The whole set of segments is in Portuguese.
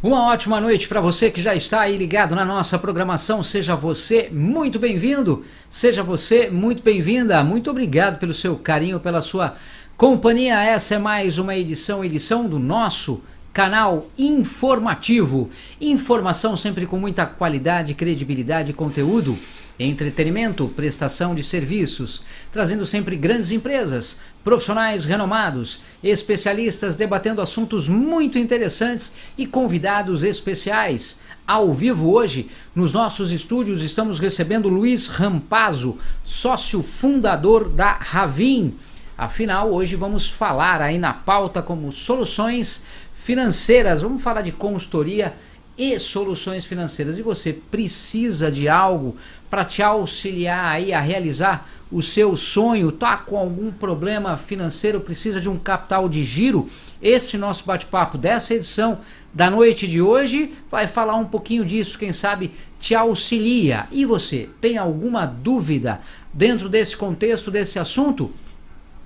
Uma ótima noite para você que já está aí ligado na nossa programação. Seja você muito bem-vindo, seja você muito bem-vinda. Muito obrigado pelo seu carinho, pela sua companhia. Essa é mais uma edição do nosso canal informativo. Informação sempre com muita qualidade, credibilidade e conteúdo. Entretenimento, prestação de serviços, trazendo sempre grandes empresas, profissionais renomados, especialistas debatendo assuntos muito interessantes e convidados especiais. Ao vivo hoje, nos nossos estúdios, estamos recebendo Luiz Rampazzo, sócio fundador da Ravin. Afinal, hoje vamos falar aí na pauta como soluções financeiras, vamos falar de consultoria e soluções financeiras. E você precisa de algo para te auxiliar aí a realizar o seu sonho, tá com algum problema financeiro, precisa de um capital de giro? Esse nosso bate-papo dessa edição da noite de hoje vai falar um pouquinho disso, quem sabe te auxilia. E você tem alguma dúvida dentro desse contexto, desse assunto?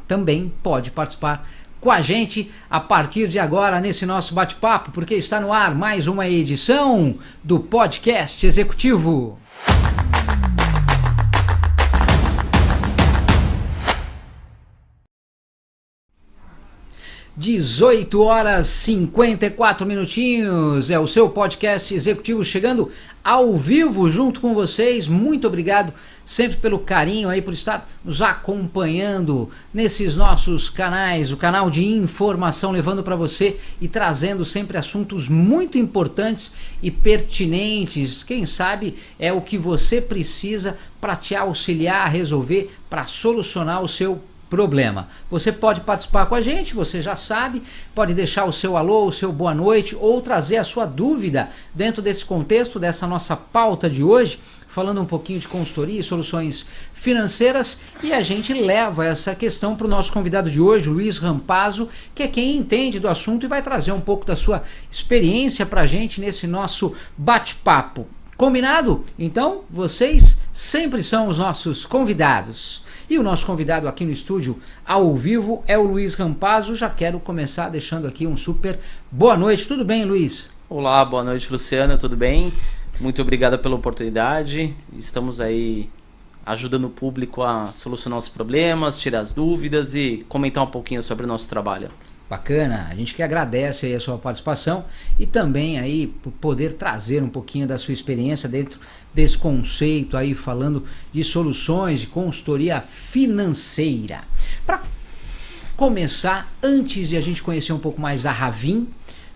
Também pode participar com a gente a partir de agora nesse nosso bate-papo, porque está no ar mais uma edição do Podcast Executivo. 18 horas 54 minutinhos, é o seu podcast executivo chegando ao vivo junto com vocês. Muito obrigado sempre pelo carinho aí, por estar nos acompanhando nesses nossos canais, o canal de informação levando para você e trazendo sempre assuntos muito importantes e pertinentes. Quem sabe é o que você precisa para te auxiliar a resolver, para solucionar o seu problema. Você pode participar com a gente, você já sabe, pode deixar o seu alô, o seu boa noite ou trazer a sua dúvida dentro desse contexto, dessa nossa pauta de hoje, falando um pouquinho de consultoria e soluções financeiras, e a gente leva essa questão para o nosso convidado de hoje, Luiz Rampazzo, que é quem entende do assunto e vai trazer um pouco da sua experiência para a gente nesse nosso bate-papo. Combinado? Então, vocês sempre são os nossos convidados. E o nosso convidado aqui no estúdio, ao vivo, é o Luiz Rampazzo. Já quero começar deixando aqui um super boa noite. Tudo bem, Luiz? Olá, boa noite, Luciana. Tudo bem? Muito obrigado pela oportunidade. Estamos aí ajudando o público a solucionar os problemas, tirar as dúvidas e comentar um pouquinho sobre o nosso trabalho. Bacana, a gente que agradece aí a sua participação e também aí por poder trazer um pouquinho da sua experiência dentro desse conceito aí, falando de soluções de consultoria financeira. Para começar, antes de a gente conhecer um pouco mais da Ravin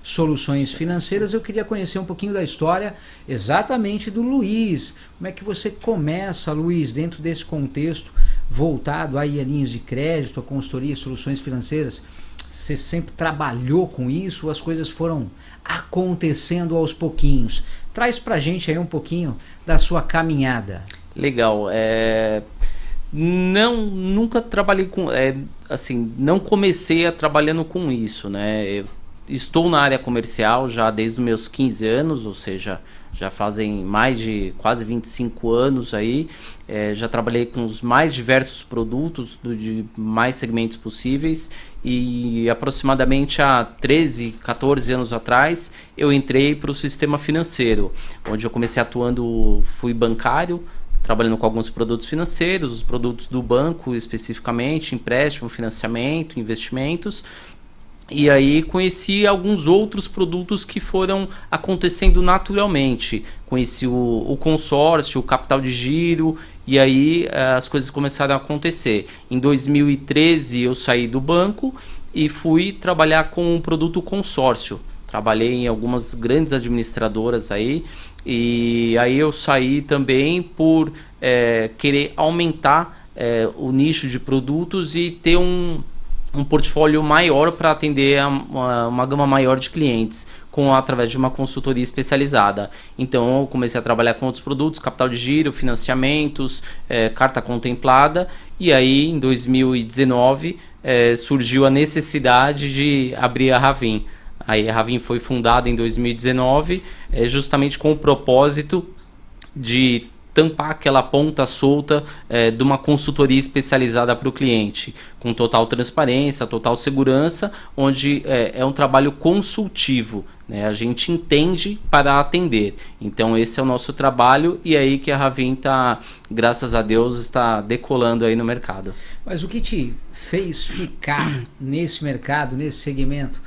Soluções Financeiras, eu queria conhecer um pouquinho da história exatamente do Luiz. Como é que você começa, Luiz, dentro desse contexto voltado aí a linhas de crédito, a consultoria e soluções financeiras? Você sempre trabalhou com isso ou as coisas foram acontecendo aos pouquinhos? Traz pra gente aí um pouquinho da sua caminhada. Legal. Nunca trabalhei com... não comecei trabalhando com isso, né? Eu estou na área comercial já desde os meus 15 anos, ou seja, já fazem mais de quase 25 anos aí. Já trabalhei com os mais diversos produtos de mais segmentos possíveis e aproximadamente há 13, 14 anos atrás eu entrei para o sistema financeiro, onde eu comecei fui bancário, trabalhando com alguns produtos financeiros, os produtos do banco especificamente, empréstimo, financiamento, investimentos. E aí conheci alguns outros produtos que foram acontecendo naturalmente. Conheci o consórcio, o capital de giro, e aí as coisas começaram a acontecer. Em 2013 eu saí do banco e fui trabalhar com um produto consórcio. Trabalhei em algumas grandes administradoras aí, e aí eu saí também por querer aumentar o nicho de produtos e ter um portfólio maior para atender uma gama maior de clientes através de uma consultoria especializada. Então eu comecei a trabalhar com outros produtos, capital de giro, financiamentos, carta contemplada, e aí em 2019 surgiu a necessidade de abrir a Ravin. Aí a Ravin foi fundada em 2019 justamente com o propósito de tampar aquela ponta solta de uma consultoria especializada para o cliente, com total transparência, total segurança, onde é um trabalho consultivo, né? A gente entende para atender. Então esse é o nosso trabalho e é aí que a Ravin está, graças a Deus, está decolando aí no mercado. Mas o que te fez ficar nesse mercado, nesse segmento?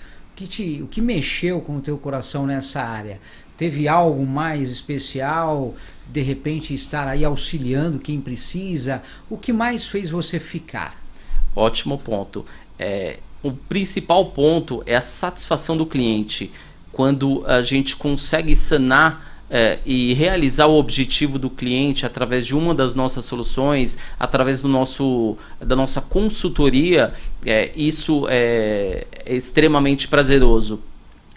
O que mexeu com o teu coração nessa área? Teve algo mais especial? De repente estar aí auxiliando quem precisa? O que mais fez você ficar? Ótimo ponto. O principal ponto é a satisfação do cliente. Quando a gente consegue sanar e realizar o objetivo do cliente através de uma das nossas soluções, através da nossa consultoria, isso é extremamente prazeroso.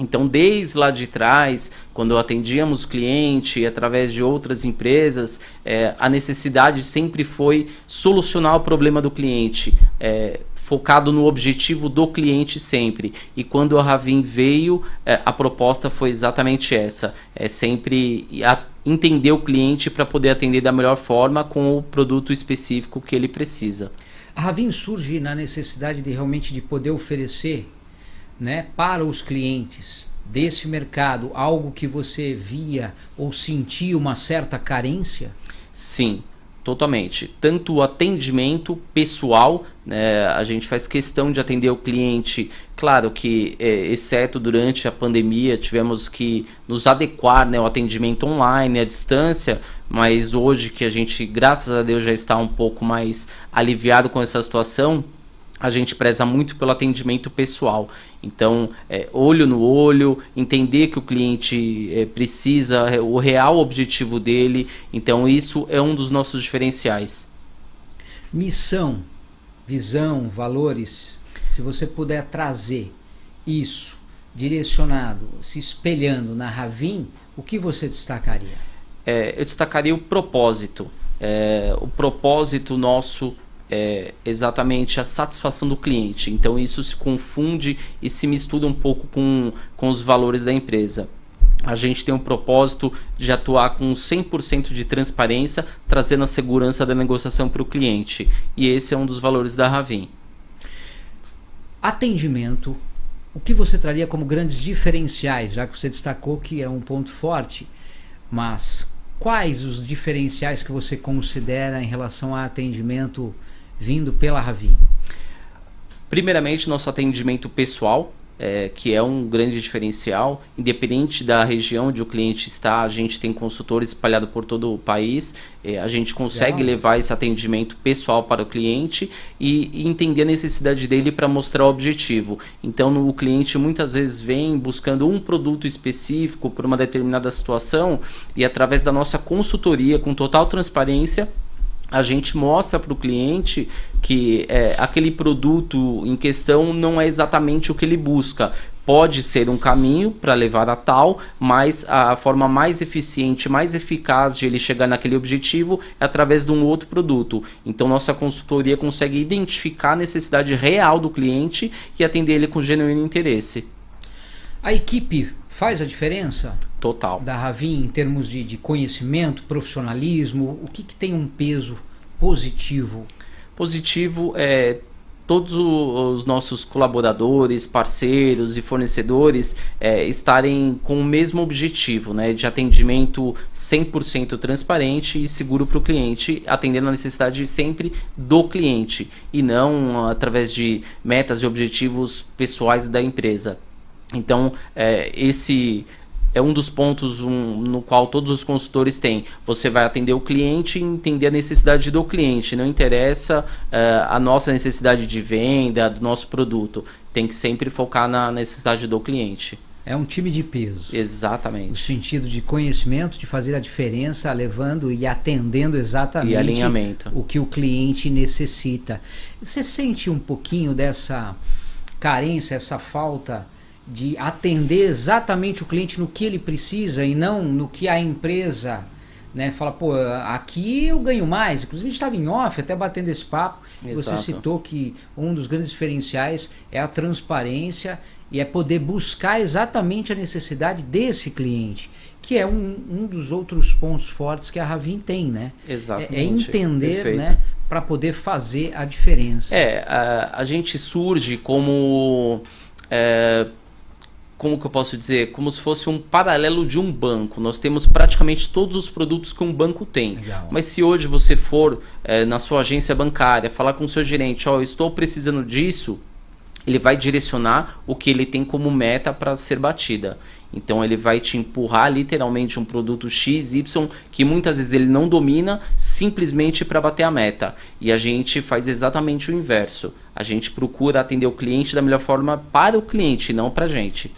Então, desde lá de trás, quando atendíamos cliente através de outras empresas, a necessidade sempre foi solucionar o problema do cliente, focado no objetivo do cliente sempre. E quando a Ravin veio, a proposta foi exatamente essa. Sempre entender o cliente para poder atender da melhor forma com o produto específico que ele precisa. A Ravin surge na necessidade de realmente de poder oferecer, né, para os clientes desse mercado algo que você via ou sentia uma certa carência? Sim, totalmente. Tanto o atendimento pessoal, né, a gente faz questão de atender o cliente. Claro que, exceto durante a pandemia, tivemos que nos adequar, né, ao atendimento online, à distância, mas hoje que a gente, graças a Deus, já está um pouco mais aliviado com essa situação, a gente preza muito pelo atendimento pessoal. Então, olho no olho, entender que o cliente precisa, o real objetivo dele. Então, isso é um dos nossos diferenciais. Missão, visão, valores. Se você puder trazer isso direcionado, se espelhando na Ravin, o que você destacaria? Eu destacaria o propósito. O propósito nosso é exatamente a satisfação do cliente. Então isso se confunde e se mistura um pouco com os valores da empresa. A gente tem um propósito de atuar com 100% de transparência, trazendo a segurança da negociação para o cliente. E esse é um dos valores da Ravin. Atendimento. O que você traria como grandes diferenciais, já que você destacou que é um ponto forte, mas quais os diferenciais que você considera em relação a atendimento vindo pela Ravin? Primeiramente, nosso atendimento pessoal, que é um grande diferencial. Independente da região onde o cliente está, a gente tem consultores espalhados por todo o país. A gente consegue levar esse atendimento pessoal para o cliente e entender a necessidade dele para mostrar o objetivo. Então, o cliente muitas vezes vem buscando um produto específico por uma determinada situação e através da nossa consultoria com total transparência, a gente mostra para o cliente que aquele produto em questão não é exatamente o que ele busca. Pode ser um caminho para levar a tal, mas a forma mais eficiente, mais eficaz de ele chegar naquele objetivo é através de um outro produto. Então nossa consultoria consegue identificar a necessidade real do cliente e atender ele com genuíno interesse. A equipe faz a diferença? Total. Da Ravin em termos de conhecimento, profissionalismo, o que tem um peso positivo? Positivo é todos os nossos colaboradores, parceiros e fornecedores estarem com o mesmo objetivo, né, de atendimento 100% transparente e seguro para o cliente, atendendo a necessidade sempre do cliente e não através de metas e objetivos pessoais da empresa. Então, esse é um dos pontos no qual todos os consultores têm. Você vai atender o cliente e entender a necessidade do cliente. Não interessa a nossa necessidade de venda, do nosso produto. Tem que sempre focar na necessidade do cliente. É um time de peso. Exatamente. No sentido de conhecimento, de fazer a diferença, levando e atendendo exatamente e alinhamento. O que o cliente necessita. Você sente um pouquinho dessa carência, essa falta de atender exatamente o cliente no que ele precisa e não no que a empresa, né, fala, pô, aqui eu ganho mais. Inclusive a gente estava em off até batendo esse papo. Exato. Você citou que um dos grandes diferenciais é a transparência E é poder buscar exatamente a necessidade desse cliente, que é um dos outros pontos fortes que a Ravin tem, né? Exatamente. É entender, Perfeito. né, para poder fazer a diferença. A gente surge como que eu posso dizer? Como se fosse um paralelo de um banco. Nós temos praticamente todos os produtos que um banco tem. Legal. Mas se hoje você for na sua agência bancária, falar com o seu gerente, eu estou precisando disso, ele vai direcionar o que ele tem como meta para ser batida. Então ele vai te empurrar literalmente um produto X, Y, que muitas vezes ele não domina, simplesmente para bater a meta. E a gente faz exatamente o inverso. A gente procura atender o cliente da melhor forma para o cliente, não para a gente.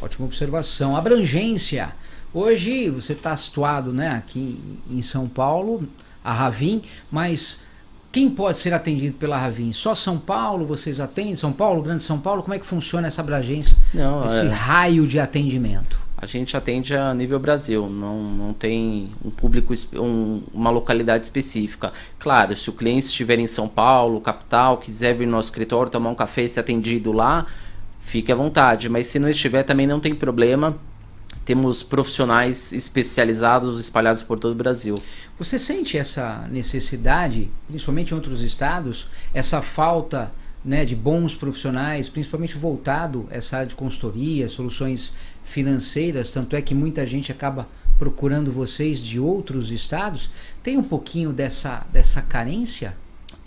Ótima observação. Abrangência. Hoje você está situado, né, aqui em São Paulo, a Ravin, mas quem pode ser atendido pela Ravin? Só São Paulo vocês atendem? São Paulo, Grande São Paulo? Como é que funciona essa abrangência? Não, esse raio de atendimento? A gente atende a nível Brasil, não tem um público, uma localidade específica. Claro, se o cliente estiver em São Paulo, capital, quiser vir no nosso escritório, tomar um café e ser atendido lá, fique à vontade, mas se não estiver também não tem problema, temos profissionais especializados espalhados por todo o Brasil. Você sente essa necessidade, principalmente em outros estados, essa falta, né, de bons profissionais, principalmente voltado a essa área de consultoria, soluções financeiras, tanto é que muita gente acaba procurando vocês de outros estados? Tem um pouquinho dessa carência?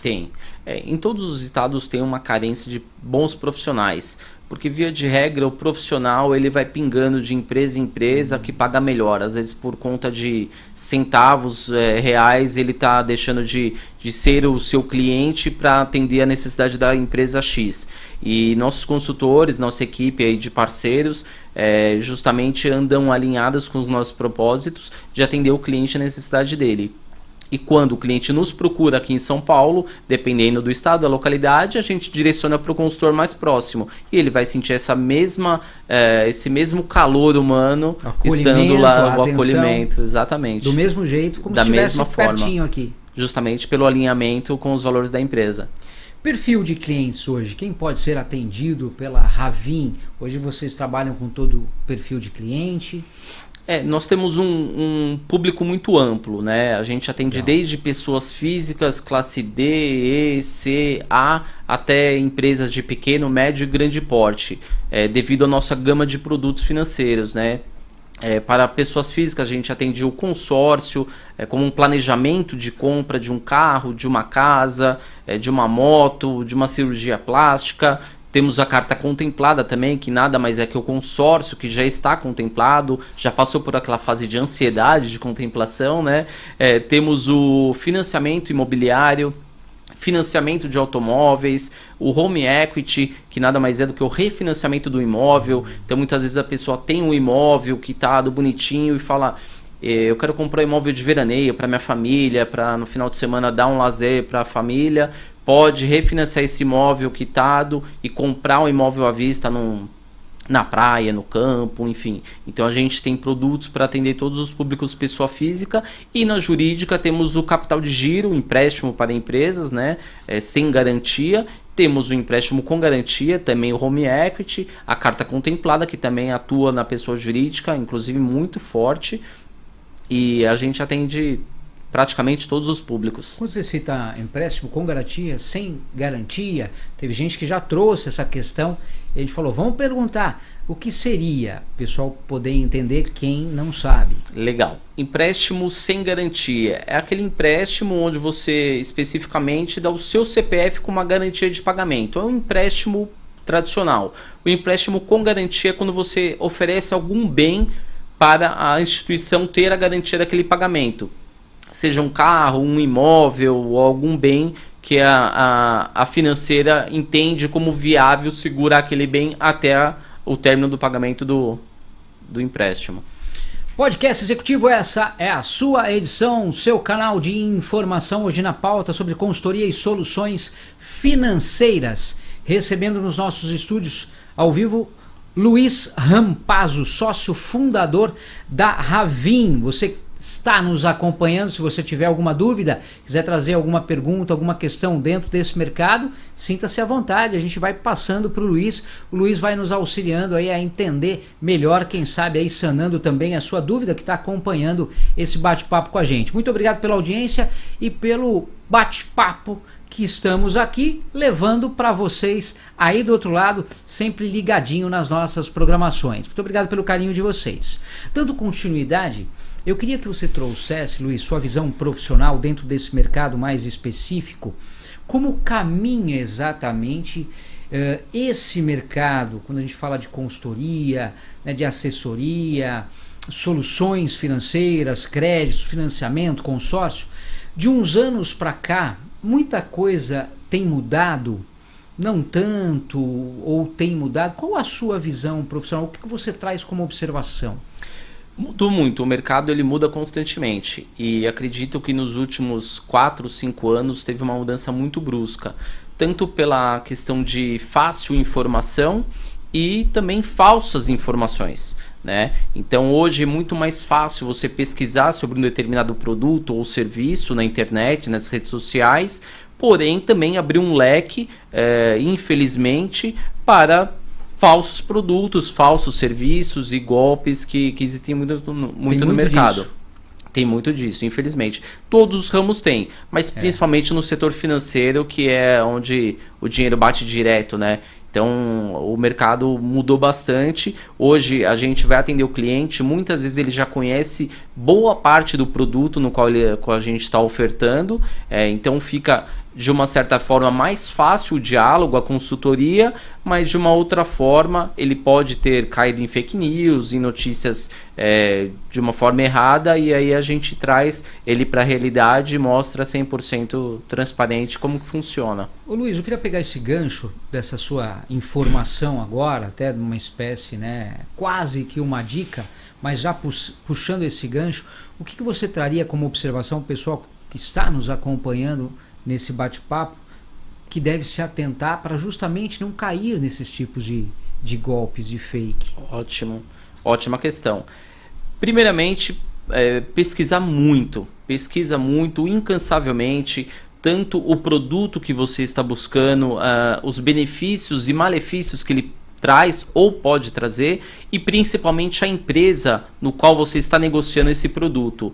Tem. Em todos os estados tem uma carência de bons profissionais. Porque via de regra o profissional ele vai pingando de empresa em empresa que paga melhor. Às vezes por conta de centavos reais ele está deixando de ser o seu cliente para atender a necessidade da empresa X. E nossos consultores, nossa equipe aí de parceiros justamente andam alinhados com os nossos propósitos de atender o cliente à necessidade dele. E quando o cliente nos procura aqui em São Paulo, dependendo do estado, da localidade, a gente direciona para o consultor mais próximo. E ele vai sentir esse mesmo calor humano estando lá, o acolhimento, exatamente. Do mesmo jeito, como se estivesse pertinho aqui. Justamente pelo alinhamento com os valores da empresa. Perfil de clientes hoje, quem pode ser atendido pela Ravin? Hoje vocês trabalham com todo o perfil de cliente? Nós temos um público muito amplo, né? A gente atende desde pessoas físicas, classe D, E, C, A, até empresas de pequeno, médio e grande porte, devido à nossa gama de produtos financeiros, né? Para pessoas físicas, a gente atende o consórcio, como um planejamento de compra de um carro, de uma casa, de uma moto, de uma cirurgia plástica. Temos a carta contemplada também, que nada mais é que o consórcio que já está contemplado, já passou por aquela fase de ansiedade de contemplação, né? Temos o financiamento imobiliário, financiamento de automóveis, o home equity, que nada mais é do que o refinanciamento do imóvel. Então muitas vezes a pessoa tem um imóvel quitado, bonitinho, e fala: eu quero comprar um imóvel de veraneio para minha família, para no final de semana dar um lazer para a família. Pode refinanciar esse imóvel quitado e comprar um imóvel à vista na praia, no campo, enfim. Então a gente tem produtos para atender todos os públicos pessoa física, e na jurídica temos o capital de giro, o empréstimo para empresas, né, sem garantia. Temos o empréstimo com garantia, também o home equity, a carta contemplada, que também atua na pessoa jurídica, inclusive muito forte, e a gente atende praticamente todos os públicos. Quando você cita empréstimo com garantia, sem garantia, teve gente que já trouxe essa questão e a gente falou: vamos perguntar o que seria, o pessoal poder entender, quem não sabe. Legal. Empréstimo sem garantia é aquele empréstimo onde você especificamente dá o seu CPF com uma garantia de pagamento. É um empréstimo tradicional. O empréstimo com garantia é quando você oferece algum bem para a instituição ter a garantia daquele pagamento. Seja um carro, um imóvel ou algum bem que a financeira entende como viável segurar aquele bem até o término do pagamento do empréstimo. Podcast Executivo, essa é a sua edição, seu canal de informação, hoje na pauta sobre consultoria e soluções financeiras. Recebendo nos nossos estúdios ao vivo Luiz Rampazzo, sócio fundador da Ravin. Você está nos acompanhando. Se você tiver alguma dúvida, quiser trazer alguma pergunta, alguma questão dentro desse mercado, sinta-se à vontade, a gente vai passando para o Luiz vai nos auxiliando aí a entender melhor, quem sabe aí sanando também a sua dúvida que está acompanhando esse bate-papo com a gente. Muito obrigado pela audiência e pelo bate-papo que estamos aqui levando para vocês aí do outro lado, sempre ligadinho nas nossas programações. Muito obrigado pelo carinho de vocês. Dando continuidade, eu queria que você trouxesse, Luiz, sua visão profissional dentro desse mercado mais específico, como caminha exatamente esse mercado, quando a gente fala de consultoria, né, de assessoria, soluções financeiras, créditos, financiamento, consórcio. De uns anos para cá, muita coisa tem mudado, não tanto, ou tem mudado. Qual a sua visão profissional? O que você traz como observação? Mudou muito, o mercado ele muda constantemente e acredito que nos últimos 4, 5 anos teve uma mudança muito brusca, tanto pela questão de fácil informação e também falsas informações, né? Então hoje é muito mais fácil você pesquisar sobre um determinado produto ou serviço na internet, nas redes sociais, porém também abrir um leque, infelizmente, para falsos produtos, falsos serviços e golpes que existem muito no mercado. Disso. Tem muito disso, infelizmente. Todos os ramos têm, mas principalmente no setor financeiro, que é onde o dinheiro bate direto, né? Então o mercado mudou bastante. Hoje a gente vai atender o cliente, muitas vezes ele já conhece boa parte do produto no qual a gente está ofertando, então fica de uma certa forma mais fácil o diálogo, a consultoria, mas de uma outra forma ele pode ter caído em fake news, em notícias de uma forma errada, e aí a gente traz ele para a realidade e mostra 100% transparente como que funciona. Ô Luiz, eu queria pegar esse gancho dessa sua informação agora, até uma espécie, né, quase que uma dica, mas já puxando esse gancho, o que você traria como observação ao pessoal que está nos acompanhando nesse bate-papo, que deve se atentar para justamente não cair nesses tipos de golpes, de fake? Ótimo, ótima questão. Primeiramente, pesquisa muito incansavelmente, tanto o produto que você está buscando, os benefícios e malefícios que ele traz ou pode trazer, e principalmente a empresa no qual você está negociando esse produto.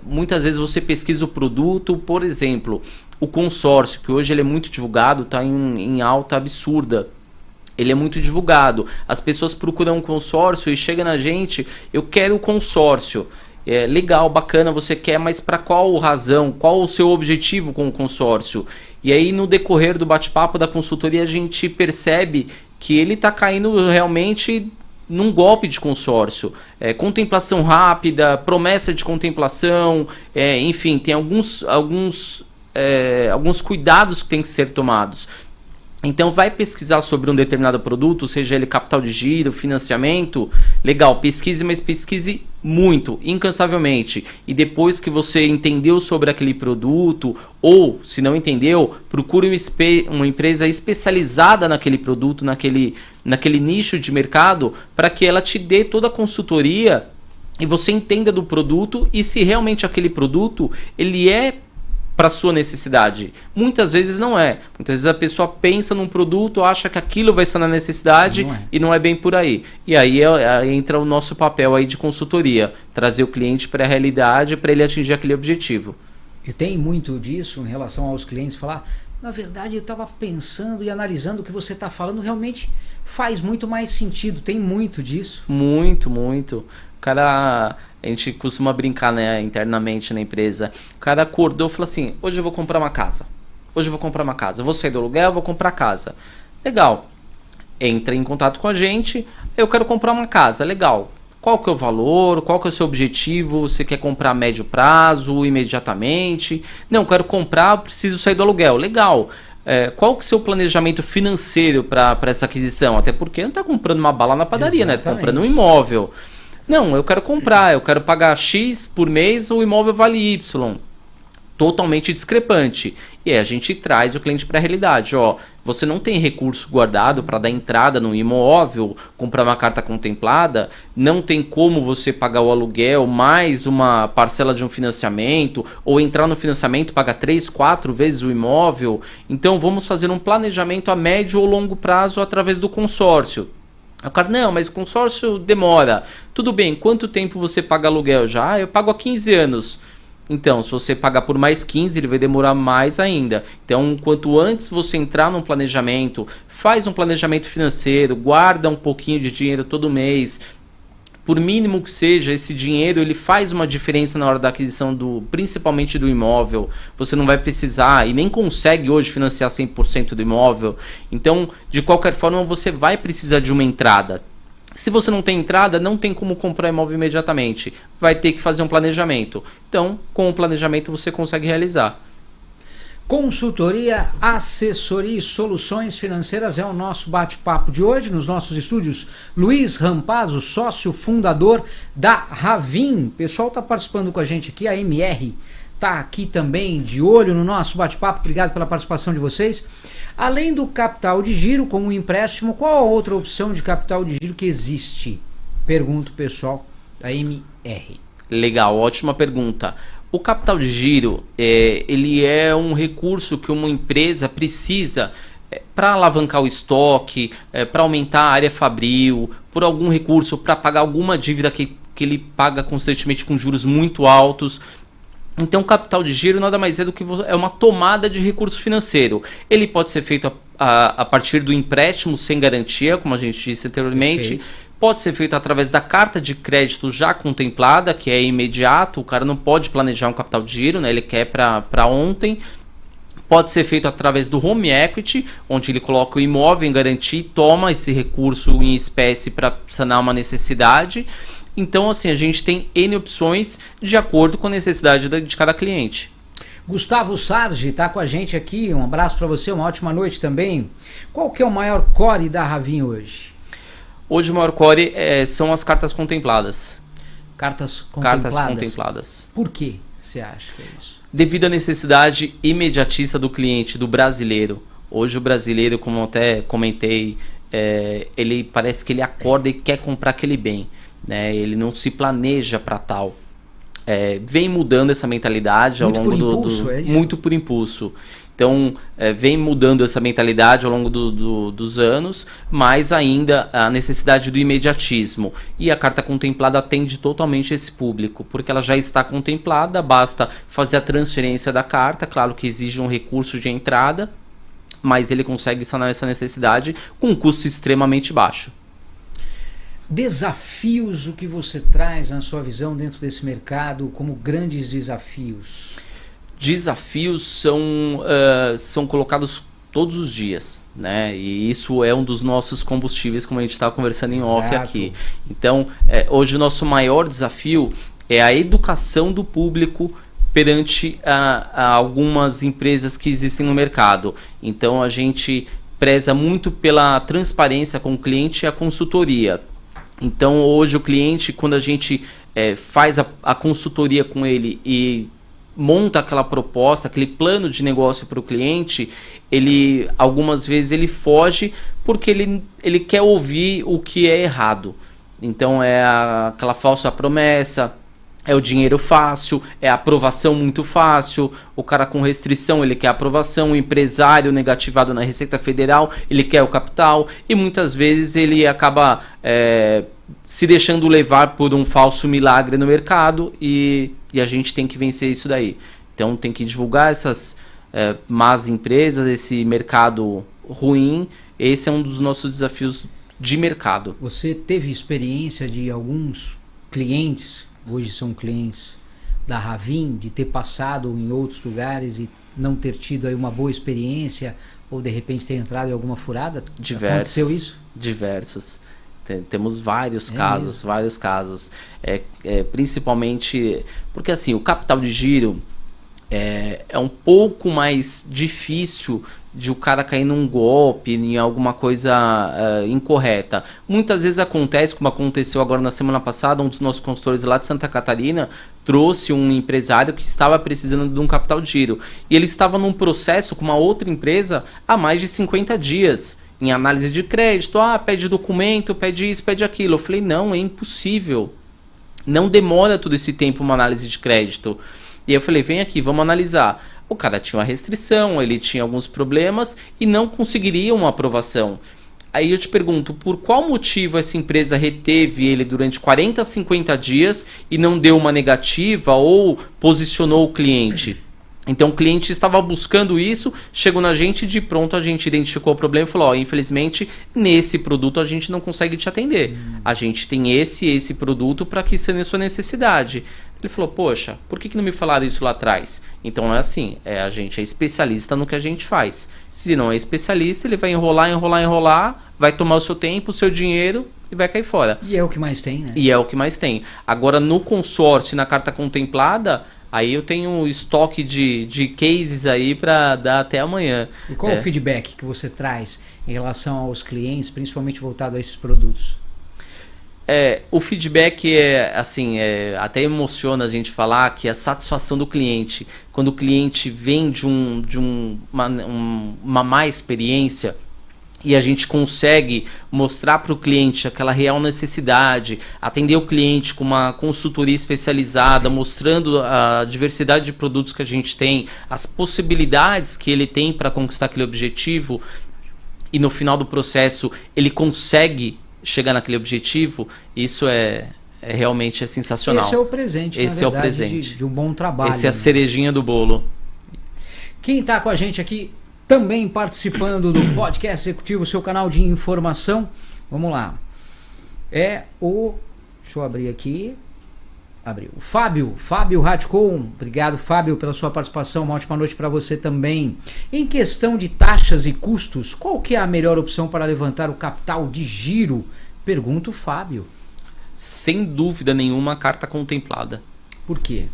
Muitas vezes você pesquisa o produto, por exemplo, o consórcio, que hoje ele é muito divulgado, está em alta absurda. Ele é muito divulgado. As pessoas procuram um consórcio e chegam na gente, eu quero o consórcio. Legal, bacana, você quer, mas para qual razão? Qual o seu objetivo com o consórcio? E aí no decorrer do bate-papo da consultoria a gente percebe que ele está caindo realmente num golpe de consórcio. Contemplação rápida, promessa de contemplação, enfim, tem alguns cuidados que tem que ser tomados. Então vai pesquisar sobre um determinado produto, seja ele capital de giro, financiamento, legal, pesquise, mas pesquise muito, incansavelmente. E depois que você entendeu sobre aquele produto, ou se não entendeu, procure uma empresa especializada naquele produto, naquele nicho de mercado, para que ela te dê toda a consultoria e você entenda do produto e se realmente aquele produto ele é para sua necessidade. Muitas vezes não é. Muitas vezes a pessoa pensa num produto, acha que aquilo vai ser na necessidade e não é bem por aí. E aí entra o nosso papel aí de consultoria, trazer o cliente para a realidade para ele atingir aquele objetivo. E tem muito disso em relação aos clientes falar, na verdade eu estava pensando e analisando o que você está falando, realmente faz muito mais sentido. Tem muito disso. Muito, muito. Cara, a gente costuma brincar, né, internamente na empresa. O cara acordou e falou assim, hoje eu vou comprar uma casa. Vou sair do aluguel, vou comprar casa. Legal. Entra em contato com a gente. Eu quero comprar uma casa. Legal. Qual que é o valor? Qual que é o seu objetivo? Você quer comprar a médio prazo, imediatamente? Não, quero comprar, preciso sair do aluguel. Legal. Qual que é o seu planejamento financeiro para essa aquisição? Até porque não está comprando uma bala na padaria, né? Está comprando um imóvel. Não, eu quero comprar, eu quero pagar X por mês, o imóvel vale Y. totalmente discrepante. E aí a gente traz o cliente para a realidade. Ó, você não tem recurso guardado para dar entrada no imóvel, comprar uma carta contemplada, não tem como você pagar o aluguel mais uma parcela de um financiamento, ou entrar no financiamento e pagar 3, 4 vezes o imóvel. Então vamos fazer um planejamento a médio ou longo prazo através do consórcio. O cara, não, mas o consórcio demora. Tudo bem, quanto tempo você paga aluguel já? Eu pago há 15 anos. Então, se você pagar por mais 15, ele vai demorar mais ainda. Então, quanto antes você entrar num planejamento, faz um planejamento financeiro, guarda um pouquinho de dinheiro todo mês. Por mínimo que seja, esse dinheiro ele faz uma diferença na hora da aquisição, principalmente do imóvel. Você não vai precisar e nem consegue hoje financiar 100% do imóvel. Então, de qualquer forma, você vai precisar de uma entrada. Se você não tem entrada, não tem como comprar imóvel imediatamente. Vai ter que fazer um planejamento. Então, com o planejamento você consegue realizar. Consultoria, assessoria e soluções financeiras é o nosso bate-papo de hoje. Nos nossos estúdios, Luiz Rampazzo, sócio fundador da Ravin. O pessoal está participando com a gente aqui, a MR está aqui também de olho no nosso bate-papo. Obrigado pela participação de vocês. Além do capital de giro como empréstimo, qual a outra opção de capital de giro que existe? Pergunto, pessoal, da MR. Legal, ótima pergunta. O capital de giro, ele é um recurso que uma empresa precisa para alavancar o estoque, para aumentar a área fabril, por algum recurso, para pagar alguma dívida que ele paga constantemente com juros muito altos. Então, o capital de giro nada mais é do que é uma tomada de recurso financeiro. Ele pode ser feito a partir do empréstimo sem garantia, como a gente disse anteriormente. Perfeito. Pode ser feito através da carta de crédito já contemplada, que é imediato. O cara não pode planejar um capital de giro, né? Ele quer para ontem. Pode ser feito através do home equity, onde ele coloca o imóvel em garantia e toma esse recurso em espécie para sanar uma necessidade. Então, assim, a gente tem N opções de acordo com a necessidade de cada cliente. Gustavo Sargi está com a gente aqui. Um abraço para você, uma ótima noite também. Qual que é o maior core da Ravin hoje? Hoje o maior core são as cartas contempladas. Cartas contempladas? Cartas contempladas. Por que você acha que é isso? Devido à necessidade imediatista do cliente, do brasileiro. Hoje o brasileiro, como eu até comentei, ele parece que ele acorda e quer comprar aquele bem. Né? Ele não se planeja para tal. Vem mudando essa mentalidade muito ao longo por impulso, é isso? Muito por impulso. Então, vem mudando essa mentalidade ao longo dos anos, mas ainda a necessidade do imediatismo. E a carta contemplada atende totalmente esse público, porque ela já está contemplada, basta fazer a transferência da carta, claro que exige um recurso de entrada, mas ele consegue sanar essa necessidade com um custo extremamente baixo. Desafios, o que você traz na sua visão dentro desse mercado como grandes desafios? Desafios são colocados todos os dias, né? E isso é um dos nossos combustíveis, como a gente estava conversando em off aqui. Então, hoje o nosso maior desafio é a educação do público perante a algumas empresas que existem no mercado. Então, a gente preza muito pela transparência com o cliente e a consultoria. Então, hoje o cliente, quando a gente faz a consultoria com ele e monta aquela proposta, aquele plano de negócio para o cliente, algumas vezes ele foge porque ele quer ouvir o que é errado. Então aquela falsa promessa, é o dinheiro fácil, é a aprovação muito fácil, o cara com restrição ele quer aprovação, o empresário negativado na Receita Federal ele quer o capital e muitas vezes ele acaba se deixando levar por um falso milagre no mercado e a gente tem que vencer isso daí. Então tem que divulgar essas más empresas, esse mercado ruim. Esse é um dos nossos desafios de mercado. Você teve experiência de alguns clientes, hoje são clientes da Ravin, de ter passado em outros lugares e não ter tido aí uma boa experiência ou de repente ter entrado em alguma furada? Aconteceu isso? Diversos. Temos vários casos. Principalmente porque assim, o capital de giro é um pouco mais difícil de o cara cair num golpe, em alguma coisa incorreta. Muitas vezes acontece, como aconteceu agora na semana passada, um dos nossos consultores lá de Santa Catarina trouxe um empresário que estava precisando de um capital de giro. E ele estava num processo com uma outra empresa há mais de 50 dias. Em análise de crédito, pede documento, pede isso, pede aquilo. Eu falei, não, é impossível. Não demora todo esse tempo uma análise de crédito. E eu falei, vem aqui, vamos analisar. O cara tinha uma restrição, ele tinha alguns problemas e não conseguiria uma aprovação. Aí eu te pergunto, por qual motivo essa empresa reteve ele durante 40 a 50 dias e não deu uma negativa ou posicionou o cliente? Então o cliente estava buscando isso, chegou na gente e de pronto a gente identificou o problema e falou, infelizmente nesse produto a gente não consegue te atender. A gente tem esse produto para que seja a sua necessidade. Ele falou, poxa, por que não me falaram isso lá atrás? Então não é assim, a gente é especialista no que a gente faz. Se não é especialista, ele vai enrolar, vai tomar o seu tempo, o seu dinheiro e vai cair fora. E é o que mais tem, né? E é o que mais tem. Agora no consórcio e na carta contemplada, aí eu tenho estoque de cases aí para dar até amanhã. E qual o feedback que você traz em relação aos clientes, principalmente voltado a esses produtos? O feedback assim, até emociona a gente falar que a satisfação do cliente, quando o cliente vem de uma má experiência e a gente consegue mostrar para o cliente aquela real necessidade, atender o cliente com uma consultoria especializada, mostrando a diversidade de produtos que a gente tem, as possibilidades que ele tem para conquistar aquele objetivo e no final do processo ele consegue chegar naquele objetivo, isso realmente sensacional. Esse é o presente, esse na verdade, é o presente de um bom trabalho. Esse é a cerejinha do bolo. Quem está com a gente aqui também participando do podcast executivo, seu canal de informação, vamos lá, deixa eu abrir aqui, abriu, Fábio Radcon, obrigado Fábio pela sua participação, uma ótima noite para você também. Em questão de taxas e custos, qual que é a melhor opção para levantar o capital de giro? Pergunta o Fábio. Sem dúvida nenhuma, a carta contemplada. Por quê?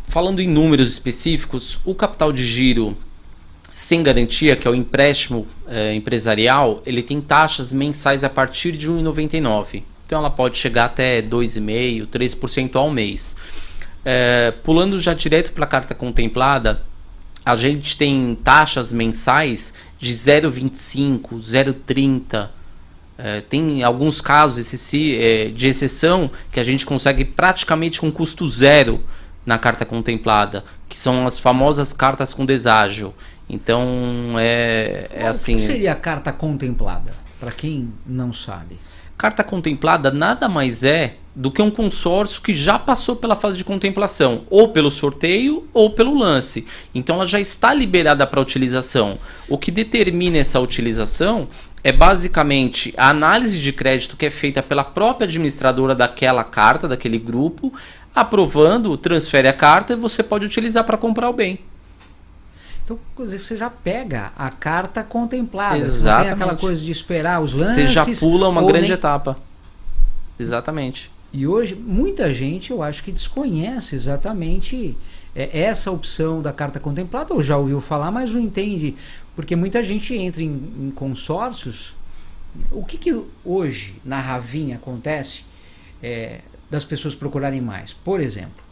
Falando em números específicos, o capital de giro sem garantia, que é o empréstimo empresarial, ele tem taxas mensais a partir de R$ 1,99. Então ela pode chegar até 2,5%, 3% ao mês. Pulando já direto para a carta contemplada, a gente tem taxas mensais de 0,25%, 0,30%. Tem alguns casos de exceção que a gente consegue praticamente com custo zero na carta contemplada, que são as famosas cartas com deságio. Então assim. O que seria a carta contemplada? Para quem não sabe. Carta contemplada nada mais é do que um consórcio que já passou pela fase de contemplação, ou pelo sorteio ou pelo lance. Então ela já está liberada para utilização. O que determina essa utilização é basicamente a análise de crédito que é feita pela própria administradora daquela carta, daquele grupo, aprovando, transfere a carta e você pode utilizar para comprar o bem. Então, você já pega a carta contemplada. Exatamente. Você não tem aquela coisa de esperar os lances. Você já pula uma grande etapa. Exatamente. E hoje, muita gente, eu acho que desconhece exatamente essa opção da carta contemplada, ou já ouviu falar, mas não entende. Porque muita gente entra em consórcios. O que hoje, na Ravinha, acontece das pessoas procurarem mais? Por exemplo,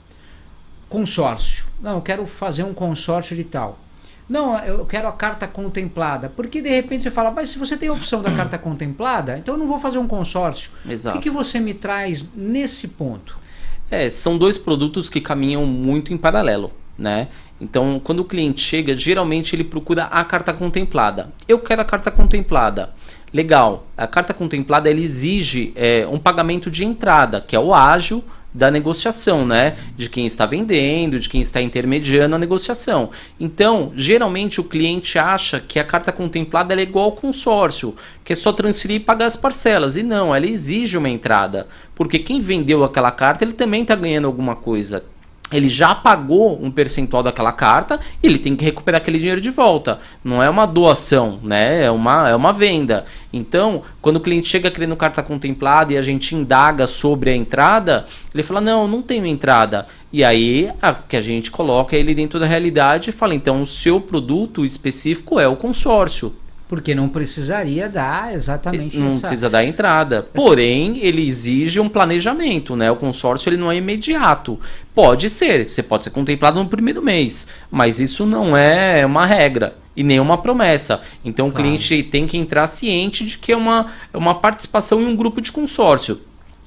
consórcio. Não, eu quero fazer um consórcio de tal. Não, eu quero a carta contemplada. Porque de repente você fala, mas se você tem a opção da carta contemplada, então eu não vou fazer um consórcio. Exato. O que você me traz nesse ponto? São dois produtos que caminham muito em paralelo, né? Então, quando o cliente chega, geralmente ele procura a carta contemplada. Eu quero a carta contemplada. Legal. A carta contemplada ela exige um pagamento de entrada, que é o ágio da negociação, né? De quem está vendendo, de quem está intermediando a negociação. Então, geralmente o cliente acha que a carta contemplada ela é igual ao consórcio, que é só transferir e pagar as parcelas. E não, ela exige uma entrada. Porque quem vendeu aquela carta, ele também está ganhando alguma coisa. ele já pagou um percentual daquela carta e ele tem que recuperar aquele dinheiro de volta. Não é uma doação, né? É uma venda. Então, quando o cliente chega querendo carta contemplada e a gente indaga sobre a entrada, ele fala, não tenho entrada. E aí, que a gente coloca ele dentro da realidade e fala, então, o seu produto específico é o consórcio. Porque não precisaria dar exatamente não precisa dar entrada. Porém, ele exige um planejamento, né? O consórcio ele não é imediato. Pode ser, você pode ser contemplado no primeiro mês, mas isso não é uma regra e nem uma promessa. Então, claro, o cliente tem que entrar ciente de que é uma participação em um grupo de consórcio.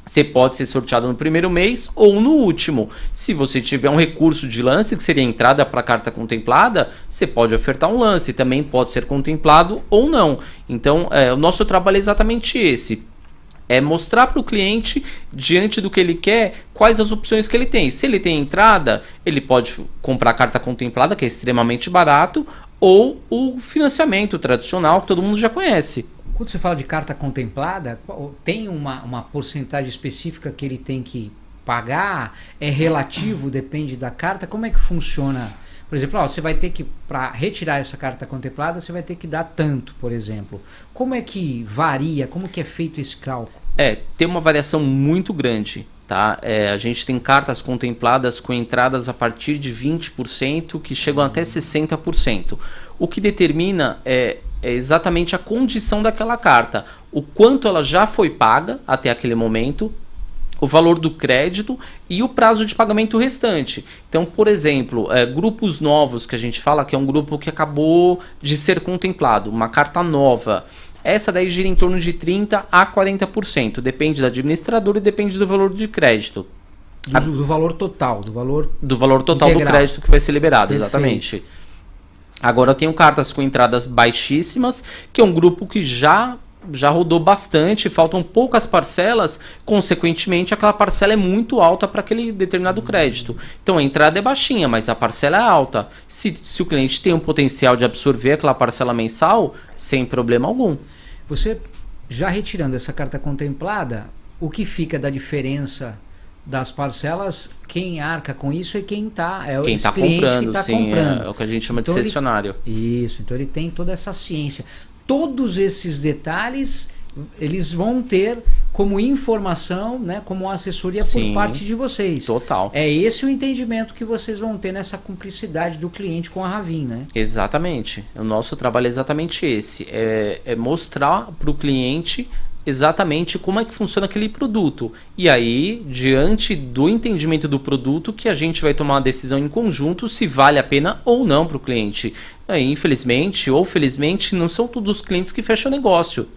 Você pode ser sorteado no primeiro mês ou no último. Se você tiver um recurso de lance, que seria a entrada para a carta contemplada, você pode ofertar um lance. Também pode ser contemplado ou não. Então, o nosso trabalho é exatamente esse. É mostrar para o cliente, diante do que ele quer, quais as opções que ele tem. Se ele tem entrada, ele pode comprar a carta contemplada, que é extremamente barato, ou o financiamento tradicional, que todo mundo já conhece. Quando você fala de carta contemplada, tem uma porcentagem específica que ele tem que pagar? É relativo, depende da carta? Como é que funciona? Por exemplo, você vai ter que, para retirar essa carta contemplada, você vai ter que dar tanto, por exemplo. Como é que varia? Como que é feito esse cálculo? Tem uma variação muito grande. Tá? A gente tem cartas contempladas com entradas a partir de 20% que chegam até 60%. O que determina é exatamente a condição daquela carta, o quanto ela já foi paga até aquele momento, o valor do crédito e o prazo de pagamento restante. Então, por exemplo, grupos novos que a gente fala que é um grupo que acabou de ser contemplado, uma carta nova. Essa daí gira em torno de 30% a 40%, depende da administradora e depende do valor de crédito. Do valor total, do valor total integral do crédito que vai ser liberado. Perfeito. Exatamente. Agora eu tenho cartas com entradas baixíssimas, que é um grupo que já rodou bastante, faltam poucas parcelas, consequentemente aquela parcela é muito alta para aquele determinado crédito. Então a entrada é baixinha, mas a parcela é alta. Se o cliente tem um potencial de absorver aquela parcela mensal, sem problema algum. Você, já retirando essa carta contemplada, o que fica da diferença das parcelas, quem arca com isso é quem está comprando, que tá sim, comprando. É o que a gente chama de cessionário. Isso, então ele tem toda essa ciência. Todos esses detalhes, eles vão ter como informação, né, como assessoria por parte de vocês. Total. É esse o entendimento que vocês vão ter nessa cumplicidade do cliente com a Ravin, né? Exatamente. O nosso trabalho é exatamente esse. É mostrar para o cliente exatamente como é que funciona aquele produto. E aí, diante do entendimento do produto, que a gente vai tomar uma decisão em conjunto se vale a pena ou não para o cliente. Aí, infelizmente ou felizmente, não são todos os clientes que fecham o negócio.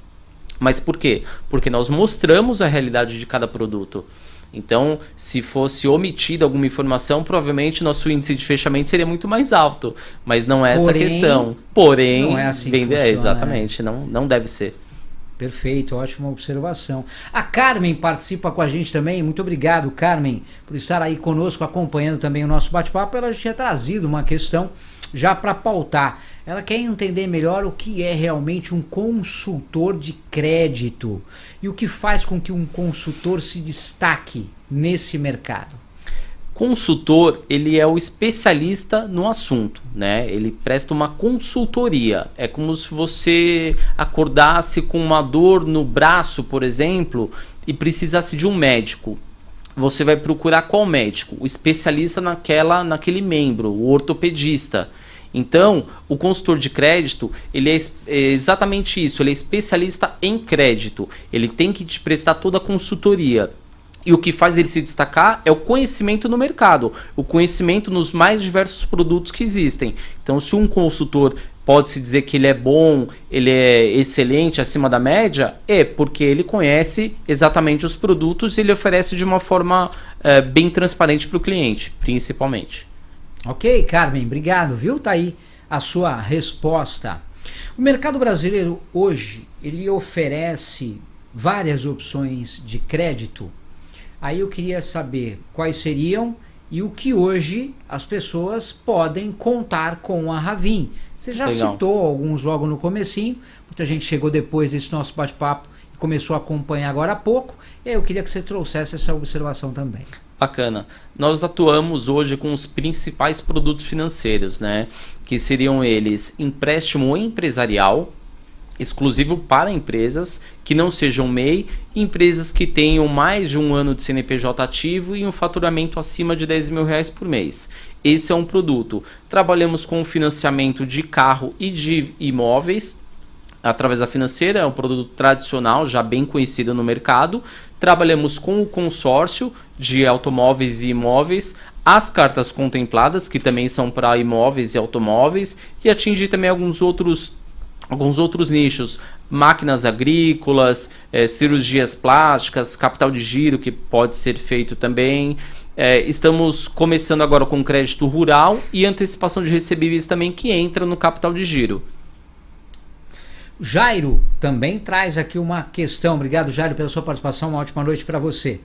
Mas por quê? Porque nós mostramos a realidade de cada produto. Então, se fosse omitida alguma informação, provavelmente nosso índice de fechamento seria muito mais alto. Mas não é essa a questão. Porém, não é assim que funciona, exatamente, né? Não deve ser. Perfeito, ótima observação. A Carmen participa com a gente também. Muito obrigado, Carmen, por estar aí conosco, acompanhando também o nosso bate-papo. Ela tinha trazido uma questão já para pautar. Ela quer entender melhor o que é realmente um consultor de crédito e o que faz com que um consultor se destaque nesse mercado. Consultor, ele é o especialista no assunto, né? Ele presta uma consultoria. É como se você acordasse com uma dor no braço, por exemplo, e precisasse de um médico. Você vai procurar qual médico? O especialista naquele membro, o ortopedista. Então, o consultor de crédito, ele é exatamente isso, ele é especialista em crédito. Ele tem que te prestar toda a consultoria. E o que faz ele se destacar é o conhecimento no mercado, o conhecimento nos mais diversos produtos que existem. Então, se um consultor pode-se dizer que ele é bom, ele é excelente, acima da média, é porque ele conhece exatamente os produtos e ele oferece de uma forma bem transparente para o cliente, principalmente. Ok, Carmen, obrigado, viu? Tá aí a sua resposta. O mercado brasileiro hoje, ele oferece várias opções de crédito. Aí eu queria saber quais seriam e o que hoje as pessoas podem contar com a Ravin. Você já citou alguns logo no comecinho, muita gente chegou depois desse nosso bate-papo e começou a acompanhar agora há pouco, e aí eu queria que você trouxesse essa observação também. Bacana. Nós atuamos hoje com os principais produtos financeiros, né? Que seriam eles empréstimo empresarial, exclusivo para empresas que não sejam MEI, empresas que tenham mais de um ano de CNPJ ativo e um faturamento acima de R$10.000 por mês. Esse é um produto. Trabalhamos com financiamento de carro e de imóveis através da financeira, é um produto tradicional, já bem conhecido no mercado. Trabalhamos com o consórcio de automóveis e imóveis, as cartas contempladas, que também são para imóveis e automóveis, e atingir também alguns outros nichos, máquinas agrícolas, cirurgias plásticas, capital de giro, que pode ser feito também. Estamos começando agora com crédito rural e antecipação de recebíveis também, que entra no capital de giro. Jairo também traz aqui uma questão. Obrigado, Jairo, pela sua participação. Uma ótima noite para você.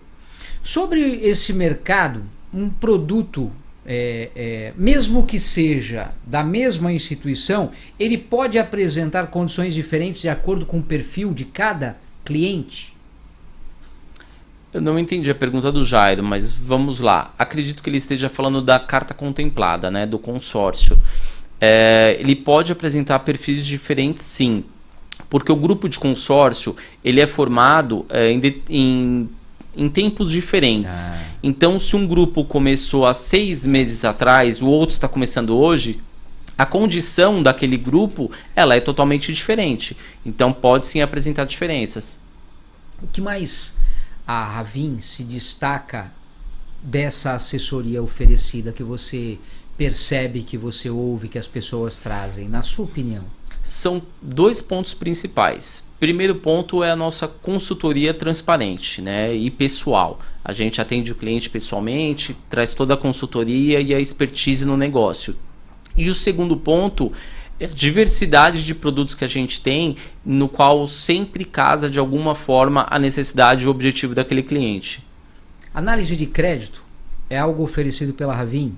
Sobre esse mercado, um produto, mesmo que seja da mesma instituição, ele pode apresentar condições diferentes de acordo com o perfil de cada cliente? Eu não entendi a pergunta do Jairo, mas vamos lá. Acredito que ele esteja falando da carta contemplada, né, do consórcio. Ele pode apresentar perfis diferentes, sim. Porque o grupo de consórcio, ele é formado em tempos diferentes. Então, se um grupo começou há 6 meses atrás, o outro está começando hoje, a condição daquele grupo, ela é totalmente diferente. Então, pode sim apresentar diferenças. O que mais a Ravin se destaca dessa assessoria oferecida, que você percebe, que você ouve, que as pessoas trazem, na sua opinião? São 2 pontos principais. Primeiro ponto é a nossa consultoria transparente, né, e pessoal. A gente atende o cliente pessoalmente, traz toda a consultoria e a expertise no negócio. E o segundo ponto é a diversidade de produtos que a gente tem, no qual sempre casa de alguma forma a necessidade e o objetivo daquele cliente. Análise de crédito é algo oferecido pela Ravin?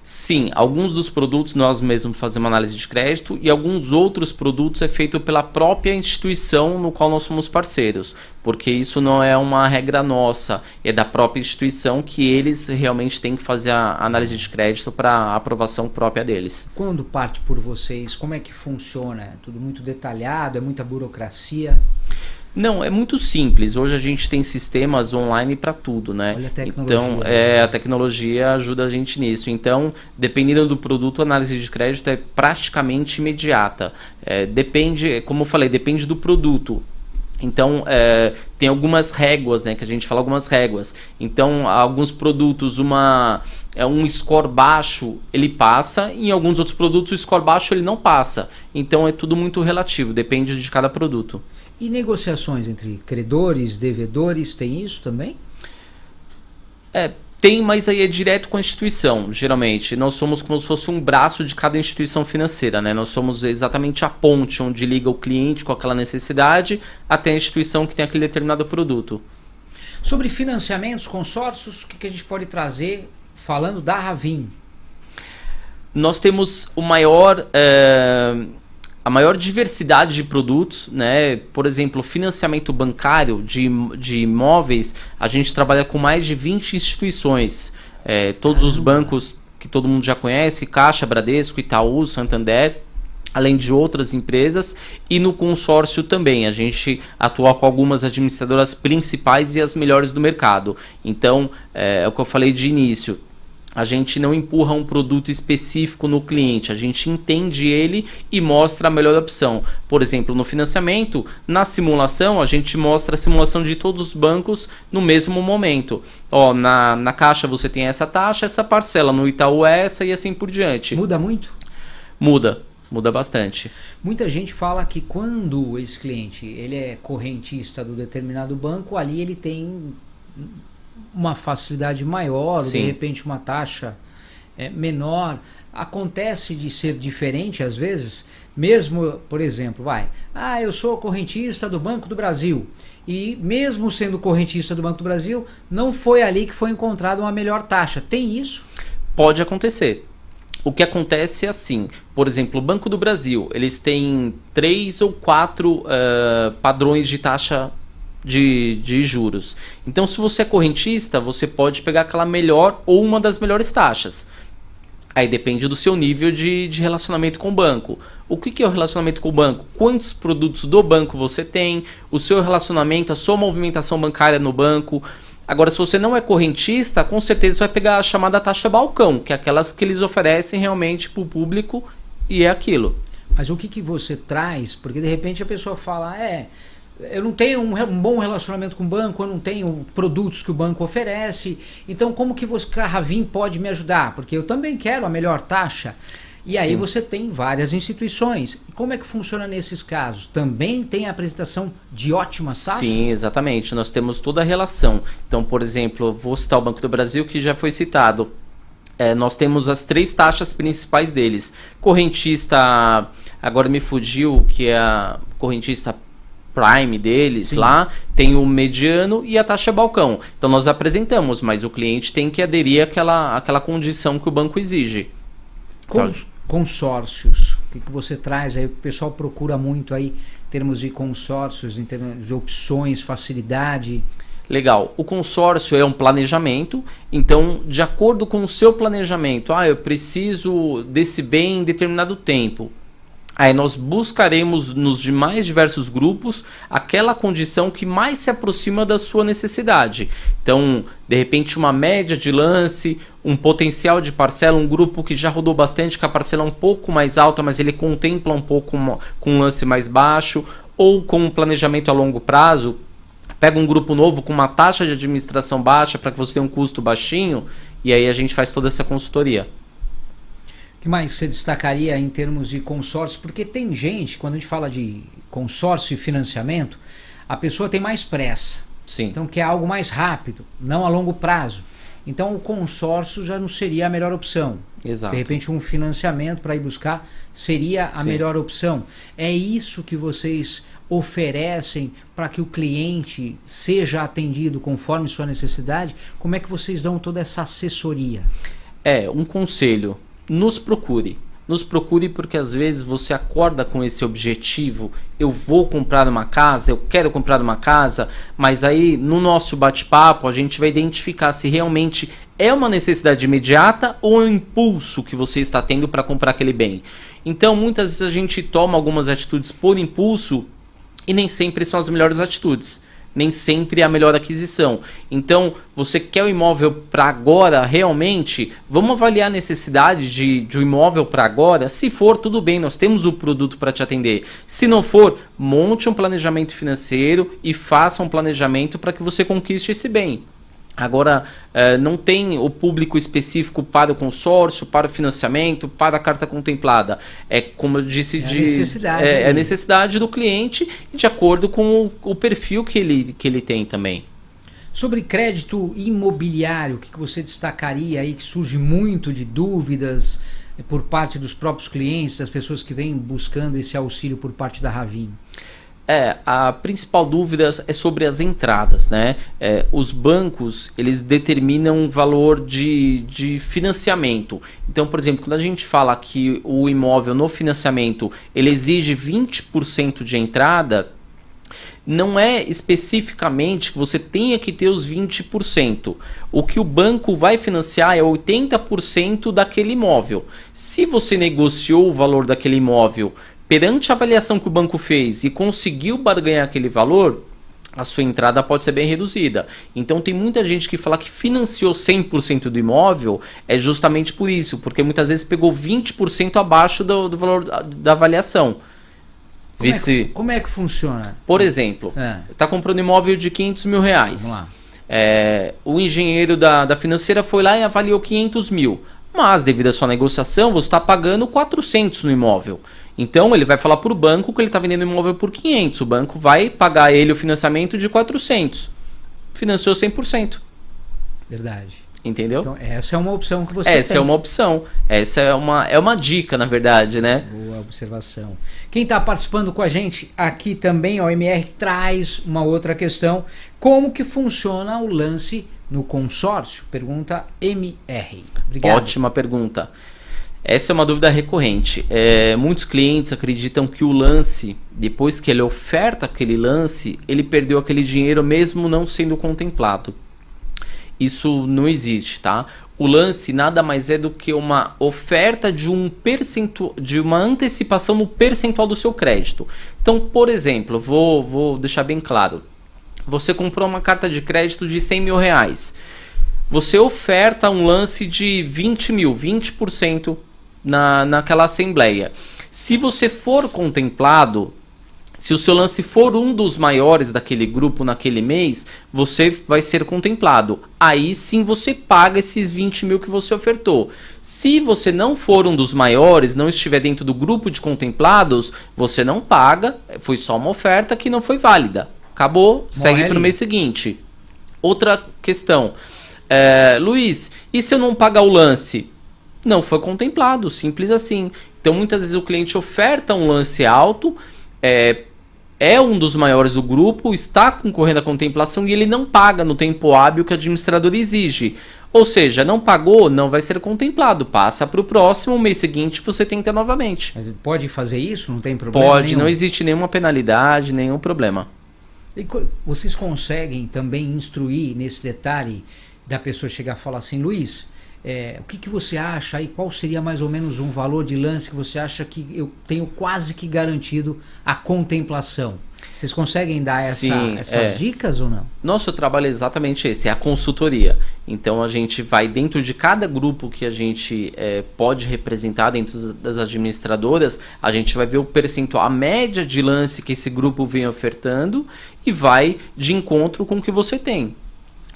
Sim, alguns dos produtos nós mesmos fazemos análise de crédito e alguns outros produtos é feito pela própria instituição no qual nós somos parceiros, porque isso não é uma regra nossa, é da própria instituição que eles realmente têm que fazer a análise de crédito para a aprovação própria deles. Quando parte por vocês, como é que funciona? É tudo muito detalhado? É muita burocracia? Não, é muito simples. Hoje a gente tem sistemas online para tudo, né? Olha a tecnologia. Então, a tecnologia ajuda a gente nisso. Então, dependendo do produto, a análise de crédito é praticamente imediata. Depende, como eu falei, depende do produto. Então, tem algumas réguas, né? Que a gente fala algumas réguas. Então, alguns produtos, um score baixo, ele passa. E em alguns outros produtos, o score baixo, ele não passa. Então, é tudo muito relativo. Depende de cada produto. E negociações entre credores, devedores, tem isso também? Tem, mas aí é direto com a instituição, geralmente. Nós somos como se fosse um braço de cada instituição financeira, né? Nós somos exatamente a ponte onde liga o cliente com aquela necessidade até a instituição que tem aquele determinado produto. Sobre financiamentos, consórcios, o que a gente pode trazer falando da Ravin? Nós temos a maior diversidade de produtos, né? Por exemplo, financiamento bancário de imóveis, a gente trabalha com mais de 20 instituições. Todos os bancos que todo mundo já conhece, Caixa, Bradesco, Itaú, Santander, além de outras empresas. E no consórcio também, a gente atua com algumas administradoras principais e as melhores do mercado. Então, é o que eu falei de início. A gente não empurra um produto específico no cliente, a gente entende ele e mostra a melhor opção. Por exemplo, no financiamento, na simulação, a gente mostra a simulação de todos os bancos no mesmo momento. Na Caixa você tem essa taxa, essa parcela, no Itaú essa e assim por diante. Muda muito? Muda bastante. Muita gente fala que quando esse cliente ele é correntista do determinado banco, ali ele tem uma facilidade maior, ou de repente uma taxa menor. Acontece de ser diferente às vezes, mesmo, por exemplo, eu sou correntista do Banco do Brasil, e mesmo sendo correntista do Banco do Brasil, não foi ali que foi encontrada uma melhor taxa. Tem isso? Pode acontecer. O que acontece é assim, por exemplo, o Banco do Brasil, eles têm 3 ou 4 padrões de taxa de juros. Então, se você é correntista, você pode pegar aquela melhor ou uma das melhores taxas. Aí depende do seu nível de relacionamento com o banco. O que é o relacionamento com o banco? Quantos produtos do banco você tem? O seu relacionamento, a sua movimentação bancária no banco. Agora, se você não é correntista, com certeza vai pegar a chamada taxa balcão, que é aquelas que eles oferecem realmente para o público e é aquilo. Mas o que você traz? Porque de repente a pessoa fala, eu não tenho um bom relacionamento com o banco, eu não tenho produtos que o banco oferece, então como que a Ravin pode me ajudar? Porque eu também quero a melhor taxa. E aí você tem várias instituições. Como é que funciona nesses casos? Também tem a apresentação de ótimas taxas? Sim, exatamente. Nós temos toda a relação. Então, por exemplo, vou citar o Banco do Brasil, que já foi citado. Nós temos as 3 taxas principais deles. Correntista, agora me fugiu, que é a correntista Prime deles. Sim. Lá, tem o mediano e a taxa balcão. Então nós apresentamos, mas o cliente tem que aderir àquela condição que o banco exige. Consórcios, o que você traz aí? O pessoal procura muito aí em termos de consórcios, em termos de opções, facilidade. Legal, o consórcio é um planejamento, então de acordo com o seu planejamento, eu preciso desse bem em determinado tempo. Aí nós buscaremos nos mais diversos grupos aquela condição que mais se aproxima da sua necessidade. Então, de repente, uma média de lance, um potencial de parcela, um grupo que já rodou bastante, que a parcela é um pouco mais alta, mas ele contempla um pouco com um lance mais baixo, ou com um planejamento a longo prazo, pega um grupo novo com uma taxa de administração baixa para que você tenha um custo baixinho, e aí a gente faz toda essa consultoria. O que mais você destacaria em termos de consórcio? Porque tem gente, quando a gente fala de consórcio e financiamento, a pessoa tem mais pressa. Sim. Então quer algo mais rápido, não a longo prazo. Então o consórcio já não seria a melhor opção. Exato. De repente um financiamento para ir buscar seria a melhor opção. É isso que vocês oferecem para que o cliente seja atendido conforme sua necessidade? Como é que vocês dão toda essa assessoria? Um conselho. Nos procure porque às vezes você acorda com esse objetivo, eu vou comprar uma casa, eu quero comprar uma casa, mas aí no nosso bate-papo a gente vai identificar se realmente é uma necessidade imediata ou é um impulso que você está tendo para comprar aquele bem. Então muitas vezes a gente toma algumas atitudes por impulso e nem sempre são as melhores atitudes. Nem sempre é a melhor aquisição. Então, você quer o imóvel para agora, realmente? Vamos avaliar a necessidade de um imóvel para agora? Se for, tudo bem, nós temos o produto para te atender. Se não for, monte um planejamento financeiro e faça um planejamento para que você conquiste esse bem. Agora, não tem o público específico para o consórcio, para o financiamento, para a carta contemplada. Como eu disse, a necessidade do cliente de acordo com o perfil que ele tem também. Sobre crédito imobiliário, o que você destacaria aí que surge muito de dúvidas por parte dos próprios clientes, das pessoas que vêm buscando esse auxílio por parte da Ravin? A principal dúvida é sobre as entradas, né? Os bancos, eles determinam um valor de financiamento. Então, por exemplo, quando a gente fala que o imóvel no financiamento, ele exige 20% de entrada, não é especificamente que você tenha que ter os 20%. O que o banco vai financiar é 80% daquele imóvel. Se você negociou o valor daquele imóvel perante a avaliação que o banco fez e conseguiu barganhar aquele valor, a sua entrada pode ser bem reduzida. Então tem muita gente que fala que financiou 100% do imóvel é justamente por isso, porque muitas vezes pegou 20% abaixo do valor da avaliação. Como é que funciona? Por exemplo, está comprando imóvel de 500 mil reais. Vamos lá. O engenheiro da financeira foi lá e avaliou 500 mil. Mas devido à sua negociação, você está pagando 400 no imóvel. Então ele vai falar para o banco que ele está vendendo o imóvel por 500. O banco vai pagar ele o financiamento de 400. Financiou 100%. Verdade. Entendeu? Então essa é uma opção que você tem. Essa é uma opção. Essa é uma dica, na verdade, né? Boa observação. Quem está participando com a gente aqui também, a OMR traz uma outra questão. Como que funciona o lance no consórcio? Pergunta MR. Obrigado. Ótima pergunta. Essa é uma dúvida recorrente. Muitos clientes acreditam que o lance, depois que ele oferta aquele lance, ele perdeu aquele dinheiro mesmo não sendo contemplado. Isso não existe, tá? O lance nada mais é do que uma oferta de de uma antecipação no percentual do seu crédito. Então, por exemplo, vou deixar bem claro. Você comprou uma carta de crédito de 100 mil reais. Você oferta um lance de 20 mil, 20% naquela assembleia. Se você for contemplado, se o seu lance for um dos maiores daquele grupo naquele mês, você vai ser contemplado. Aí sim você paga esses 20 mil que você ofertou. Se você não for um dos maiores, não estiver dentro do grupo de contemplados, você não paga. Foi só uma oferta que não foi válida. Acabou, segue para o mês seguinte. Outra questão. Luiz, e se eu não pagar o lance? Não foi contemplado, simples assim. Então muitas vezes o cliente oferta um lance alto, é um dos maiores do grupo, está concorrendo à contemplação e ele não paga no tempo hábil que o administrador exige. Ou seja, não pagou, não vai ser contemplado. Passa para o próximo, mês seguinte você tenta novamente. Mas pode fazer isso? Não tem problema Pode, nenhum? Não existe nenhuma penalidade, nenhum problema. E vocês conseguem também instruir nesse detalhe da pessoa chegar e falar assim, Luiz, o que você acha aí? Qual seria mais ou menos um valor de lance que você acha que eu tenho quase que garantido a contemplação? Vocês conseguem dar essas dicas ou não? Nosso trabalho é exatamente esse, é a consultoria. Então a gente vai dentro de cada grupo que a gente pode representar dentro das administradoras, a gente vai ver o percentual, a média de lance que esse grupo vem ofertando e vai de encontro com o que você tem.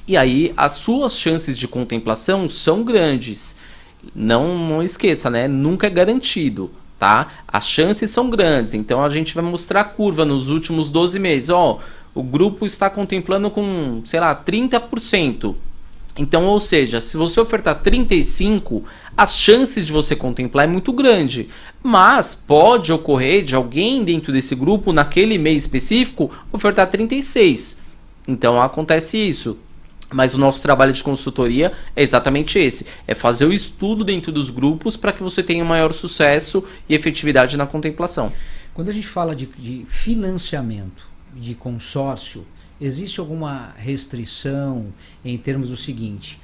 E aí as suas chances de contemplação são grandes. Não esqueça, né? Nunca é garantido, tá? As chances são grandes. Então a gente vai mostrar a curva nos últimos 12 meses. O grupo está contemplando com, sei lá, 30%. Então, ou seja, se você ofertar 35%, as chances de você contemplar é muito grande. Mas pode ocorrer de alguém dentro desse grupo, naquele mês específico, ofertar 36%. Então acontece isso. Mas o nosso trabalho de consultoria é exatamente esse. É fazer o estudo dentro dos grupos para que você tenha um maior sucesso e efetividade na contemplação. Quando a gente fala de financiamento, de consórcio, existe alguma restrição em termos do seguinte?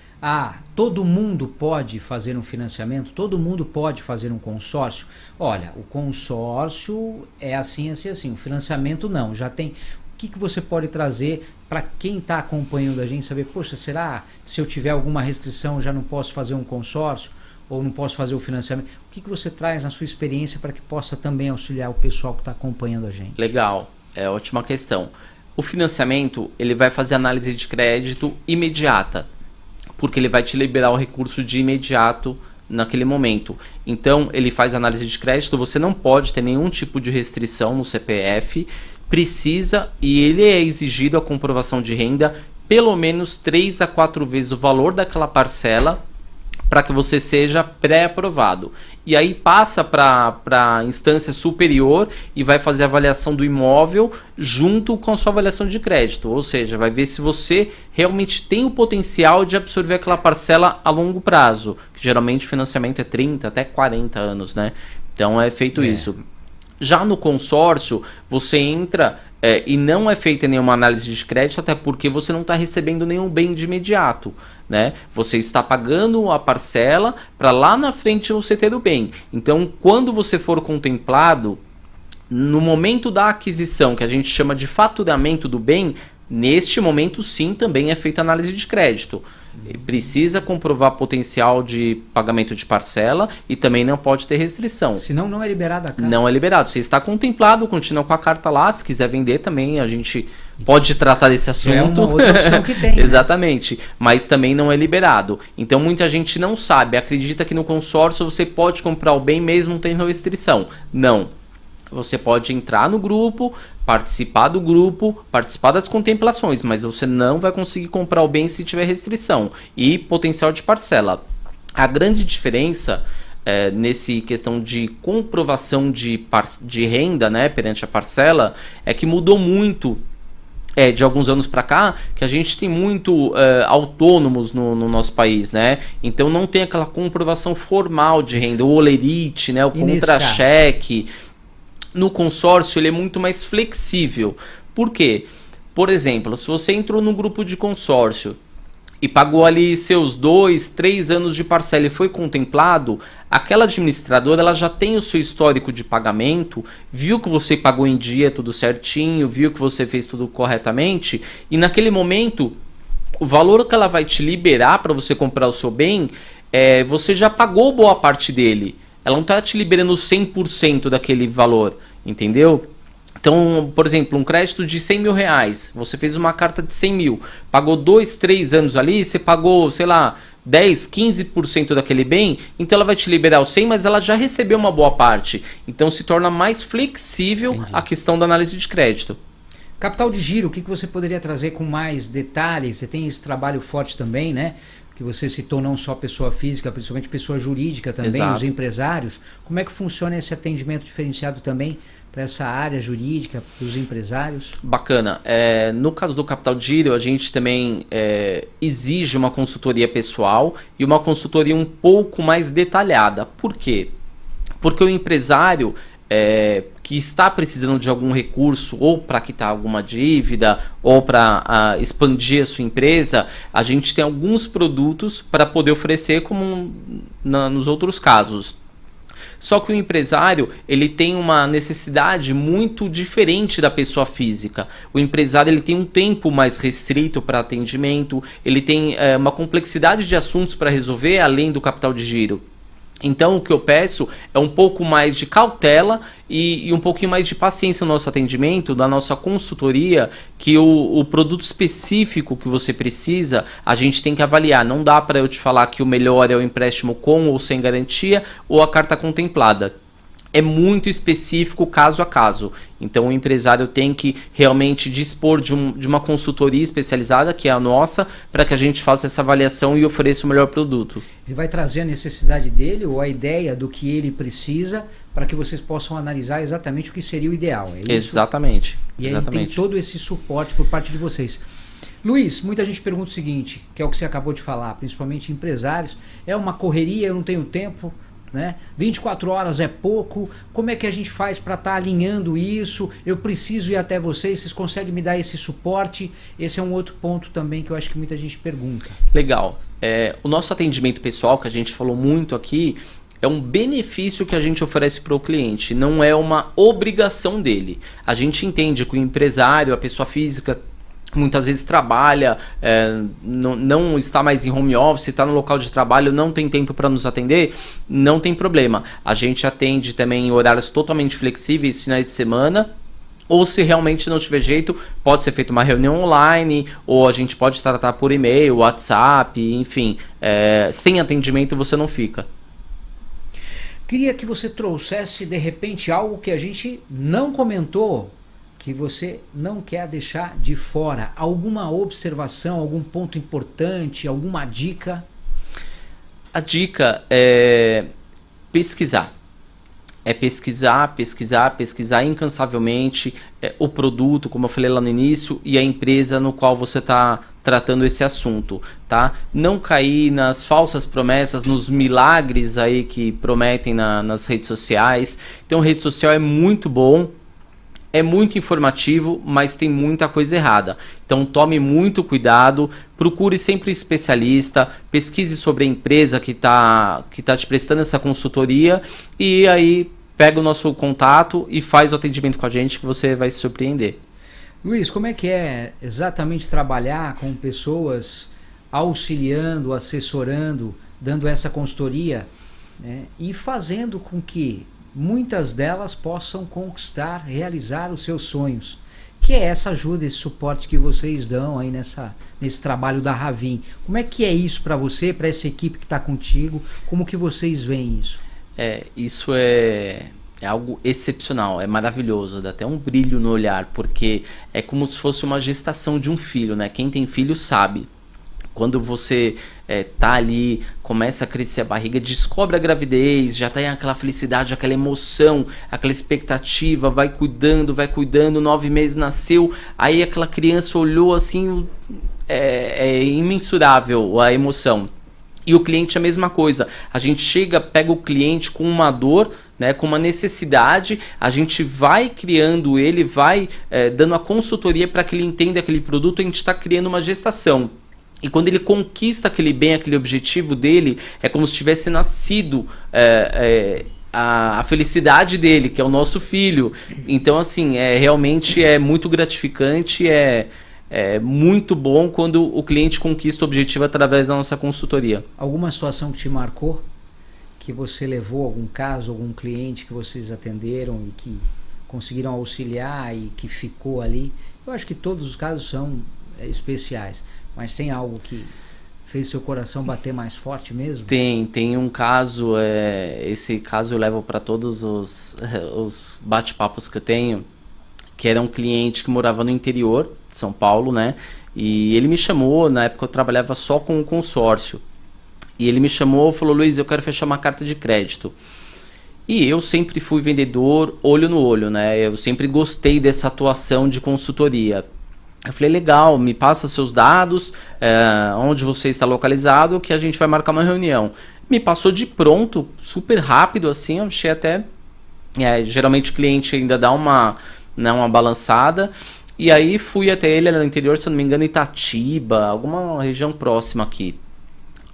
Todo mundo pode fazer um financiamento? Todo mundo pode fazer um consórcio? Olha, o consórcio é assim, assim, assim. O financiamento não. Já tem... O que você pode trazer para quem está acompanhando a gente saber, poxa, será se eu tiver alguma restrição eu já não posso fazer um consórcio ou não posso fazer o financiamento? O que você traz na sua experiência para que possa também auxiliar o pessoal que está acompanhando a gente? Legal, ótima questão. O financiamento, ele vai fazer análise de crédito imediata, porque ele vai te liberar o recurso de imediato naquele momento. Então, ele faz análise de crédito, você não pode ter nenhum tipo de restrição no CPF, precisa e ele é exigido a comprovação de renda pelo menos 3 a 4 vezes o valor daquela parcela para que você seja pré-aprovado. E aí passa para a instância superior e vai fazer a avaliação do imóvel junto com a sua avaliação de crédito. Ou seja, vai ver se você realmente tem o potencial de absorver aquela parcela a longo prazo. Que geralmente o financiamento é 30 até 40 anos, né? Então é feito isso. Já no consórcio, você entra e não é feita nenhuma análise de crédito, até porque você não está recebendo nenhum bem de imediato, né? Você está pagando a parcela para lá na frente você ter o bem. Então, quando você for contemplado, no momento da aquisição, que a gente chama de faturamento do bem, neste momento sim também é feita análise de crédito. Precisa comprovar potencial de pagamento de parcela e também não pode ter restrição. Senão não é liberado a carta. Não é liberado. Você está contemplado, continua com a carta lá. Se quiser vender também, a gente pode tratar desse assunto. É uma outra opção que tem. Exatamente. Né? Mas também não é liberado. Então muita gente não sabe, acredita que no consórcio você pode comprar o bem mesmo tendo restrição. Não. Você pode entrar no grupo, participar do grupo, participar das contemplações, mas você não vai conseguir comprar o bem se tiver restrição e potencial de parcela. A grande diferença nesse questão de comprovação de renda, né, perante a parcela, é que mudou muito de alguns anos para cá, que a gente tem muito autônomos no nosso país, né? Então não tem aquela comprovação formal de renda, o olerite, né? O contra-cheque. No consórcio ele é muito mais flexível. Por quê? Por exemplo, se você entrou no grupo de consórcio e pagou ali seus 2, 3 anos de parcela e foi contemplado, aquela administradora ela já tem o seu histórico de pagamento, viu que você pagou em dia tudo certinho, viu que você fez tudo corretamente, e naquele momento o valor que ela vai te liberar para você comprar o seu bem, você já pagou boa parte dele. Ela não está te liberando 100% daquele valor, entendeu? Então, por exemplo, um crédito de 100 mil reais, você fez uma carta de 100 mil, pagou 2, 3 anos ali, você pagou, sei lá, 10, 15% daquele bem, então ela vai te liberar o 100, mas ela já recebeu uma boa parte. Então se torna mais flexível a questão da análise de crédito. Capital de giro, o que você poderia trazer com mais detalhes? Você tem esse trabalho forte também, né? Que você citou não só pessoa física, principalmente pessoa jurídica também, os empresários. Como é que funciona esse atendimento diferenciado também para essa área jurídica, dos empresários? Bacana. No caso do Capital de Giro, a gente também exige uma consultoria pessoal e uma consultoria um pouco mais detalhada. Por quê? Porque o empresário que está precisando de algum recurso ou para quitar alguma dívida ou para expandir a sua empresa, a gente tem alguns produtos para poder oferecer como nos outros casos. Só que o empresário ele tem uma necessidade muito diferente da pessoa física. O empresário ele tem um tempo mais restrito para atendimento, ele tem uma complexidade de assuntos para resolver além do capital de giro. Então o que eu peço é um pouco mais de cautela e um pouquinho mais de paciência no nosso atendimento, da nossa consultoria, que o produto específico que você precisa, a gente tem que avaliar. Não dá para eu te falar que o melhor é o empréstimo com ou sem garantia ou a carta contemplada. É muito específico caso a caso. Então o empresário tem que realmente dispor de uma consultoria especializada, que é a nossa, para que a gente faça essa avaliação e ofereça o melhor produto. Ele vai trazer a necessidade dele ou a ideia do que ele precisa para que vocês possam analisar exatamente o que seria o ideal. É isso? Exatamente. E aí exatamente. tem todo esse suporte por parte de vocês. Luiz, muita gente pergunta o seguinte, que é o que você acabou de falar, principalmente empresários, é uma correria, eu não tenho tempo, né? 24 horas é pouco, como é que a gente faz para estar alinhando isso? Eu preciso ir até vocês conseguem me dar esse suporte? Esse é um outro ponto também que eu acho que muita gente pergunta. Legal. O nosso atendimento pessoal, que a gente falou muito aqui, é um benefício que a gente oferece para o cliente, não é uma obrigação dele. A gente entende que o empresário, a pessoa física, muitas vezes trabalha, não está mais em home office, está no local de trabalho, não tem tempo para nos atender, não tem problema. A gente atende também em horários totalmente flexíveis, finais de semana, ou se realmente não tiver jeito, pode ser feita uma reunião online, ou a gente pode tratar por e-mail, WhatsApp, enfim, sem atendimento você não fica. Queria que você trouxesse de repente algo que a gente não comentou, que você não quer deixar de fora. Alguma observação, algum ponto importante, alguma dica? A dica é pesquisar. É pesquisar incansavelmente o produto, como eu falei lá no início, e a empresa no qual você está tratando esse assunto, tá? Não cair nas falsas promessas, nos milagres aí que prometem nas redes sociais. Então, rede social é muito bom, é muito informativo, mas tem muita coisa errada. Então tome muito cuidado, procure sempre um especialista, pesquise sobre a empresa que tá te prestando essa consultoria e aí pega o nosso contato e faz o atendimento com a gente que você vai se surpreender. Luiz, como é que é exatamente trabalhar com pessoas auxiliando, assessorando, dando essa consultoria, né, e fazendo com que muitas delas possam conquistar, realizar os seus sonhos, que é essa ajuda, esse suporte que vocês dão aí nesse trabalho da Ravin. Como é que é isso para você, para essa equipe que está contigo? Como que vocês veem isso? Isso é algo excepcional, é maravilhoso, dá até um brilho no olhar, porque é como se fosse uma gestação de um filho, né? Quem tem filho sabe. Quando você tá ali, começa a crescer a barriga, descobre a gravidez, já tem aquela felicidade, aquela emoção, aquela expectativa, vai cuidando, 9 meses nasceu, aí aquela criança olhou assim, é imensurável a emoção. E o cliente é a mesma coisa, a gente chega, pega o cliente com uma dor, né, com uma necessidade, a gente vai criando ele, vai dando a consultoria para que ele entenda aquele produto, a gente está criando uma gestação. E quando ele conquista aquele bem, aquele objetivo dele, é como se tivesse nascido a felicidade dele, que é o nosso filho. Então, assim, realmente é muito gratificante, é muito bom quando o cliente conquista o objetivo através da nossa consultoria. Alguma situação que te marcou? Que você levou algum caso, algum cliente que vocês atenderam e que conseguiram auxiliar e que ficou ali? Eu acho que todos os casos são especiais. Mas tem algo que fez seu coração bater mais forte mesmo? Tem um caso, esse caso eu levo para todos os bate-papos que eu tenho, que era um cliente que morava no interior de São Paulo, né? E ele me chamou, na época eu trabalhava só com um consórcio. E ele me chamou e falou, Luiz, eu quero fechar uma carta de crédito. E eu sempre fui vendedor, olho no olho, né? Eu sempre gostei dessa atuação de consultoria. Eu falei, legal, me passa seus dados, onde você está localizado, que a gente vai marcar uma reunião. Me passou de pronto, super rápido, assim, eu achei até... geralmente o cliente ainda dá uma balançada. E aí fui até ele no interior, se eu não me engano, Itatiba, alguma região próxima aqui.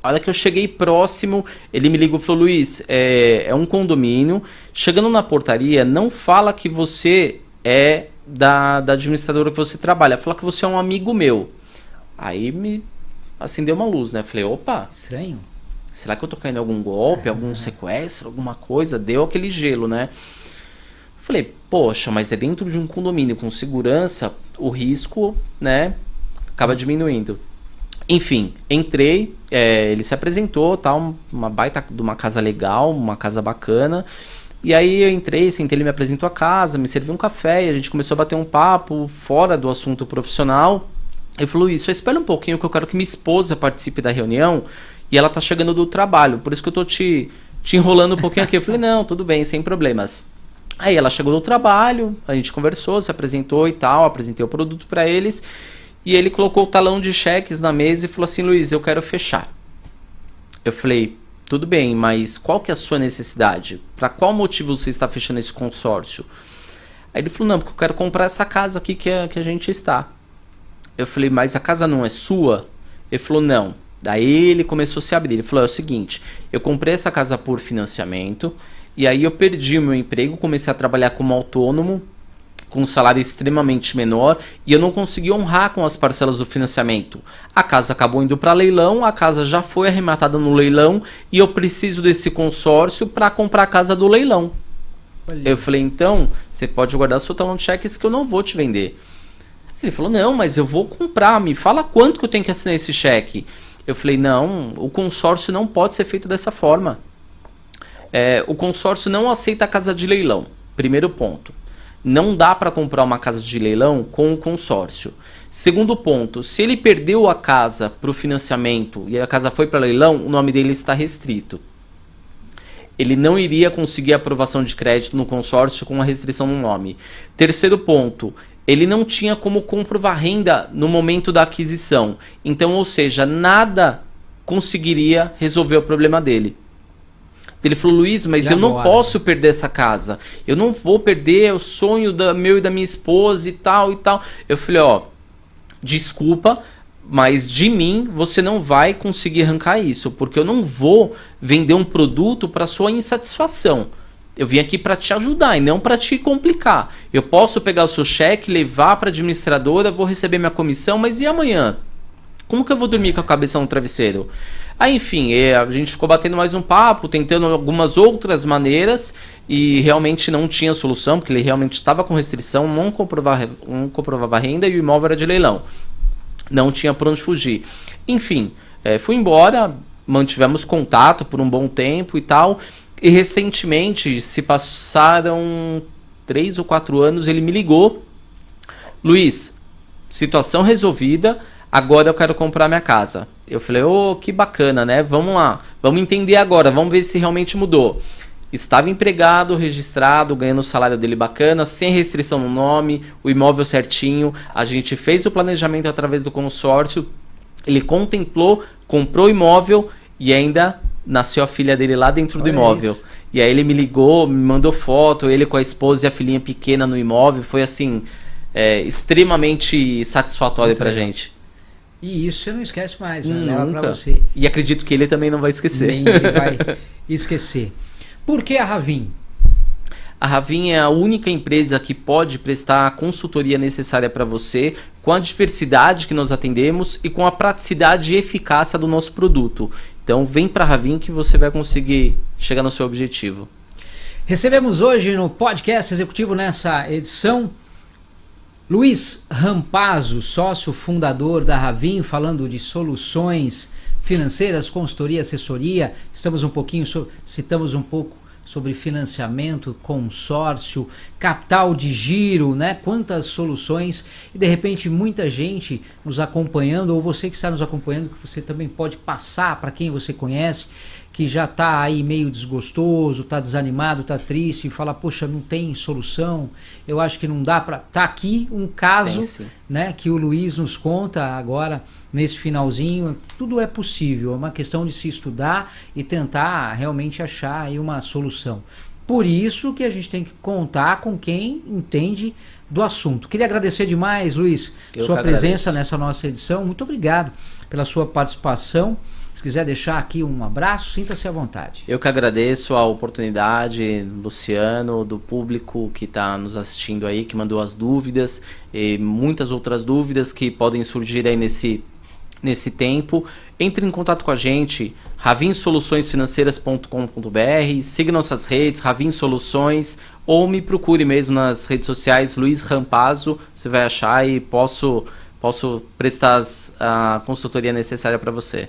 A hora que eu cheguei próximo, ele me ligou e falou, Luiz, é um condomínio, chegando na portaria, não fala que você é da administradora que você trabalha, fala que você é um amigo meu. Aí me acendeu uma luz, né? Falei, opa, estranho. Será que eu tô caindo em algum golpe, algum sequestro, alguma coisa? Deu aquele gelo, né? Falei, poxa, mas é dentro de um condomínio com segurança, o risco, né, acaba diminuindo. Enfim, entrei, ele se apresentou, tal, uma baita de uma casa legal, uma casa bacana. E aí eu entrei, sentei, ele me apresentou a casa, me serviu um café e a gente começou a bater um papo fora do assunto profissional. Ele falou, isso, espera um pouquinho que eu quero que minha esposa participe da reunião e ela tá chegando do trabalho, por isso que eu tô te enrolando um pouquinho aqui. Eu falei, não, tudo bem, sem problemas. Aí ela chegou do trabalho, a gente conversou, se apresentou e tal, apresentei o produto para eles e ele colocou o talão de cheques na mesa e falou assim, Luiz, eu quero fechar. Eu falei, tudo bem, mas qual que é a sua necessidade? Para qual motivo você está fechando esse consórcio? Aí ele falou, não, porque eu quero comprar essa casa aqui que a gente está. Eu falei, mas a casa não é sua? Ele falou, não. Daí ele começou a se abrir. Ele falou, é o seguinte, eu comprei essa casa por financiamento e aí eu perdi o meu emprego, comecei a trabalhar como autônomo, com um salário extremamente menor e eu não consegui honrar com as parcelas do financiamento. A casa acabou indo para leilão, a casa já foi arrematada no leilão e eu preciso desse consórcio para comprar a casa do leilão. Olha. Eu falei, então, você pode guardar seu talão de cheques que eu não vou te vender. Ele falou, não, mas eu vou comprar, me fala quanto que eu tenho que assinar esse cheque. Eu falei, não, o consórcio não pode ser feito dessa forma. O consórcio não aceita a casa de leilão, primeiro ponto. Não dá para comprar uma casa de leilão com o consórcio. Segundo ponto, se ele perdeu a casa para o financiamento e a casa foi para leilão, o nome dele está restrito. Ele não iria conseguir aprovação de crédito no consórcio com a restrição no nome. Terceiro ponto, ele não tinha como comprovar renda no momento da aquisição. Então, ou seja, nada conseguiria resolver o problema dele. Ele falou, Luiz, mas eu não posso perder essa casa. Eu não vou perder o sonho meu e da minha esposa e tal e tal. Eu falei, ó, desculpa, mas de mim você não vai conseguir arrancar isso, porque eu não vou vender um produto para sua insatisfação. Eu vim aqui para te ajudar e não para te complicar. Eu posso pegar o seu cheque, levar para a administradora, vou receber minha comissão, mas e amanhã? Como que eu vou dormir com a cabeça no travesseiro? Aí, enfim, a gente ficou batendo mais um papo, tentando algumas outras maneiras e realmente não tinha solução, porque ele realmente estava com restrição, não comprovava renda e o imóvel era de leilão. Não tinha por onde fugir. Enfim, fui embora, mantivemos contato por um bom tempo e tal. E recentemente, se passaram 3 ou 4 anos, ele me ligou. Luiz, situação resolvida. agora eu quero comprar minha casa. Eu falei, que bacana, né? Vamos lá, vamos entender agora, vamos ver se realmente mudou. Estava empregado, registrado, ganhando o salário dele bacana, sem restrição no nome, o imóvel certinho. A gente fez o planejamento através do consórcio, ele contemplou, comprou o imóvel e ainda nasceu a filha dele lá dentro do imóvel. Isso. E aí ele me ligou, me mandou foto, ele com a esposa e a filhinha pequena no imóvel. Foi assim, extremamente satisfatório pra gente. E isso você não esquece mais, né? Leva pra você. E acredito que ele também não vai esquecer. Nem ele vai esquecer. Por que a Ravin? A Ravin é a única empresa que pode prestar a consultoria necessária para você, com a diversidade que nós atendemos e com a praticidade e eficácia do nosso produto. Então vem para a Ravin que você vai conseguir chegar no seu objetivo. Recebemos hoje no podcast executivo, nessa edição, Luiz Rampazzo, sócio fundador da Ravin, falando de soluções financeiras, consultoria, assessoria. Citamos um pouco sobre financiamento, consórcio, capital de giro, né? Quantas soluções, e de repente muita gente nos acompanhando, ou você que está nos acompanhando, que você também pode passar para quem você conhece, que já está aí meio desgostoso, está desanimado, está triste, e fala, poxa, não tem solução, eu acho que não dá para... Tá aqui um caso, né, que o Luiz nos conta agora, nesse finalzinho. Tudo é possível, é uma questão de se estudar e tentar realmente achar aí uma solução. Por isso que a gente tem que contar com quem entende do assunto. Queria agradecer demais, Luiz, sua presença nessa nossa edição. Muito obrigado pela sua participação. Se quiser deixar aqui um abraço, sinta-se à vontade. Eu que agradeço a oportunidade, Luciano, do público que está nos assistindo aí, que mandou as dúvidas e muitas outras dúvidas que podem surgir aí nesse tempo. Entre em contato com a gente, ravinsoluçõesfinanceiras.com.br, siga nossas redes, Ravin Soluções, ou me procure mesmo nas redes sociais, Luiz Rampazzo, você vai achar e posso prestar a consultoria necessária para você.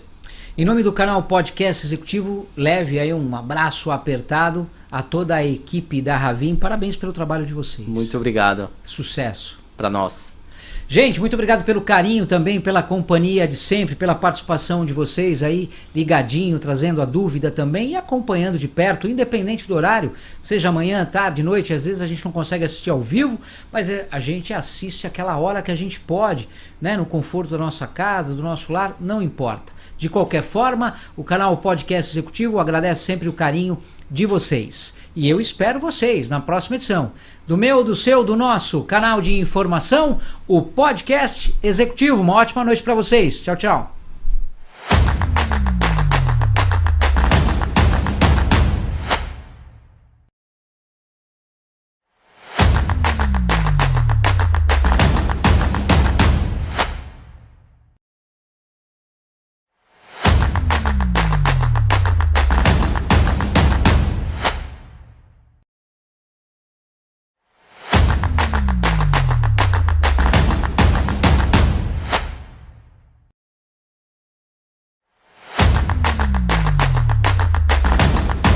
Em nome do canal Podcast Executivo, leve aí um abraço apertado a toda a equipe da Ravin. Parabéns pelo trabalho de vocês. Muito obrigado. Sucesso. Para nós. Gente, muito obrigado pelo carinho também, pela companhia de sempre, pela participação de vocês aí, ligadinho, trazendo a dúvida também e acompanhando de perto, independente do horário, seja manhã, tarde, noite. Às vezes a gente não consegue assistir ao vivo, mas a gente assiste aquela hora que a gente pode, né, no conforto da nossa casa, do nosso lar, não importa. De qualquer forma, o canal Podcast Executivo agradece sempre o carinho de vocês. E eu espero vocês na próxima edição do meu, do seu, do nosso canal de informação, o Podcast Executivo. Uma ótima noite para vocês. Tchau, tchau.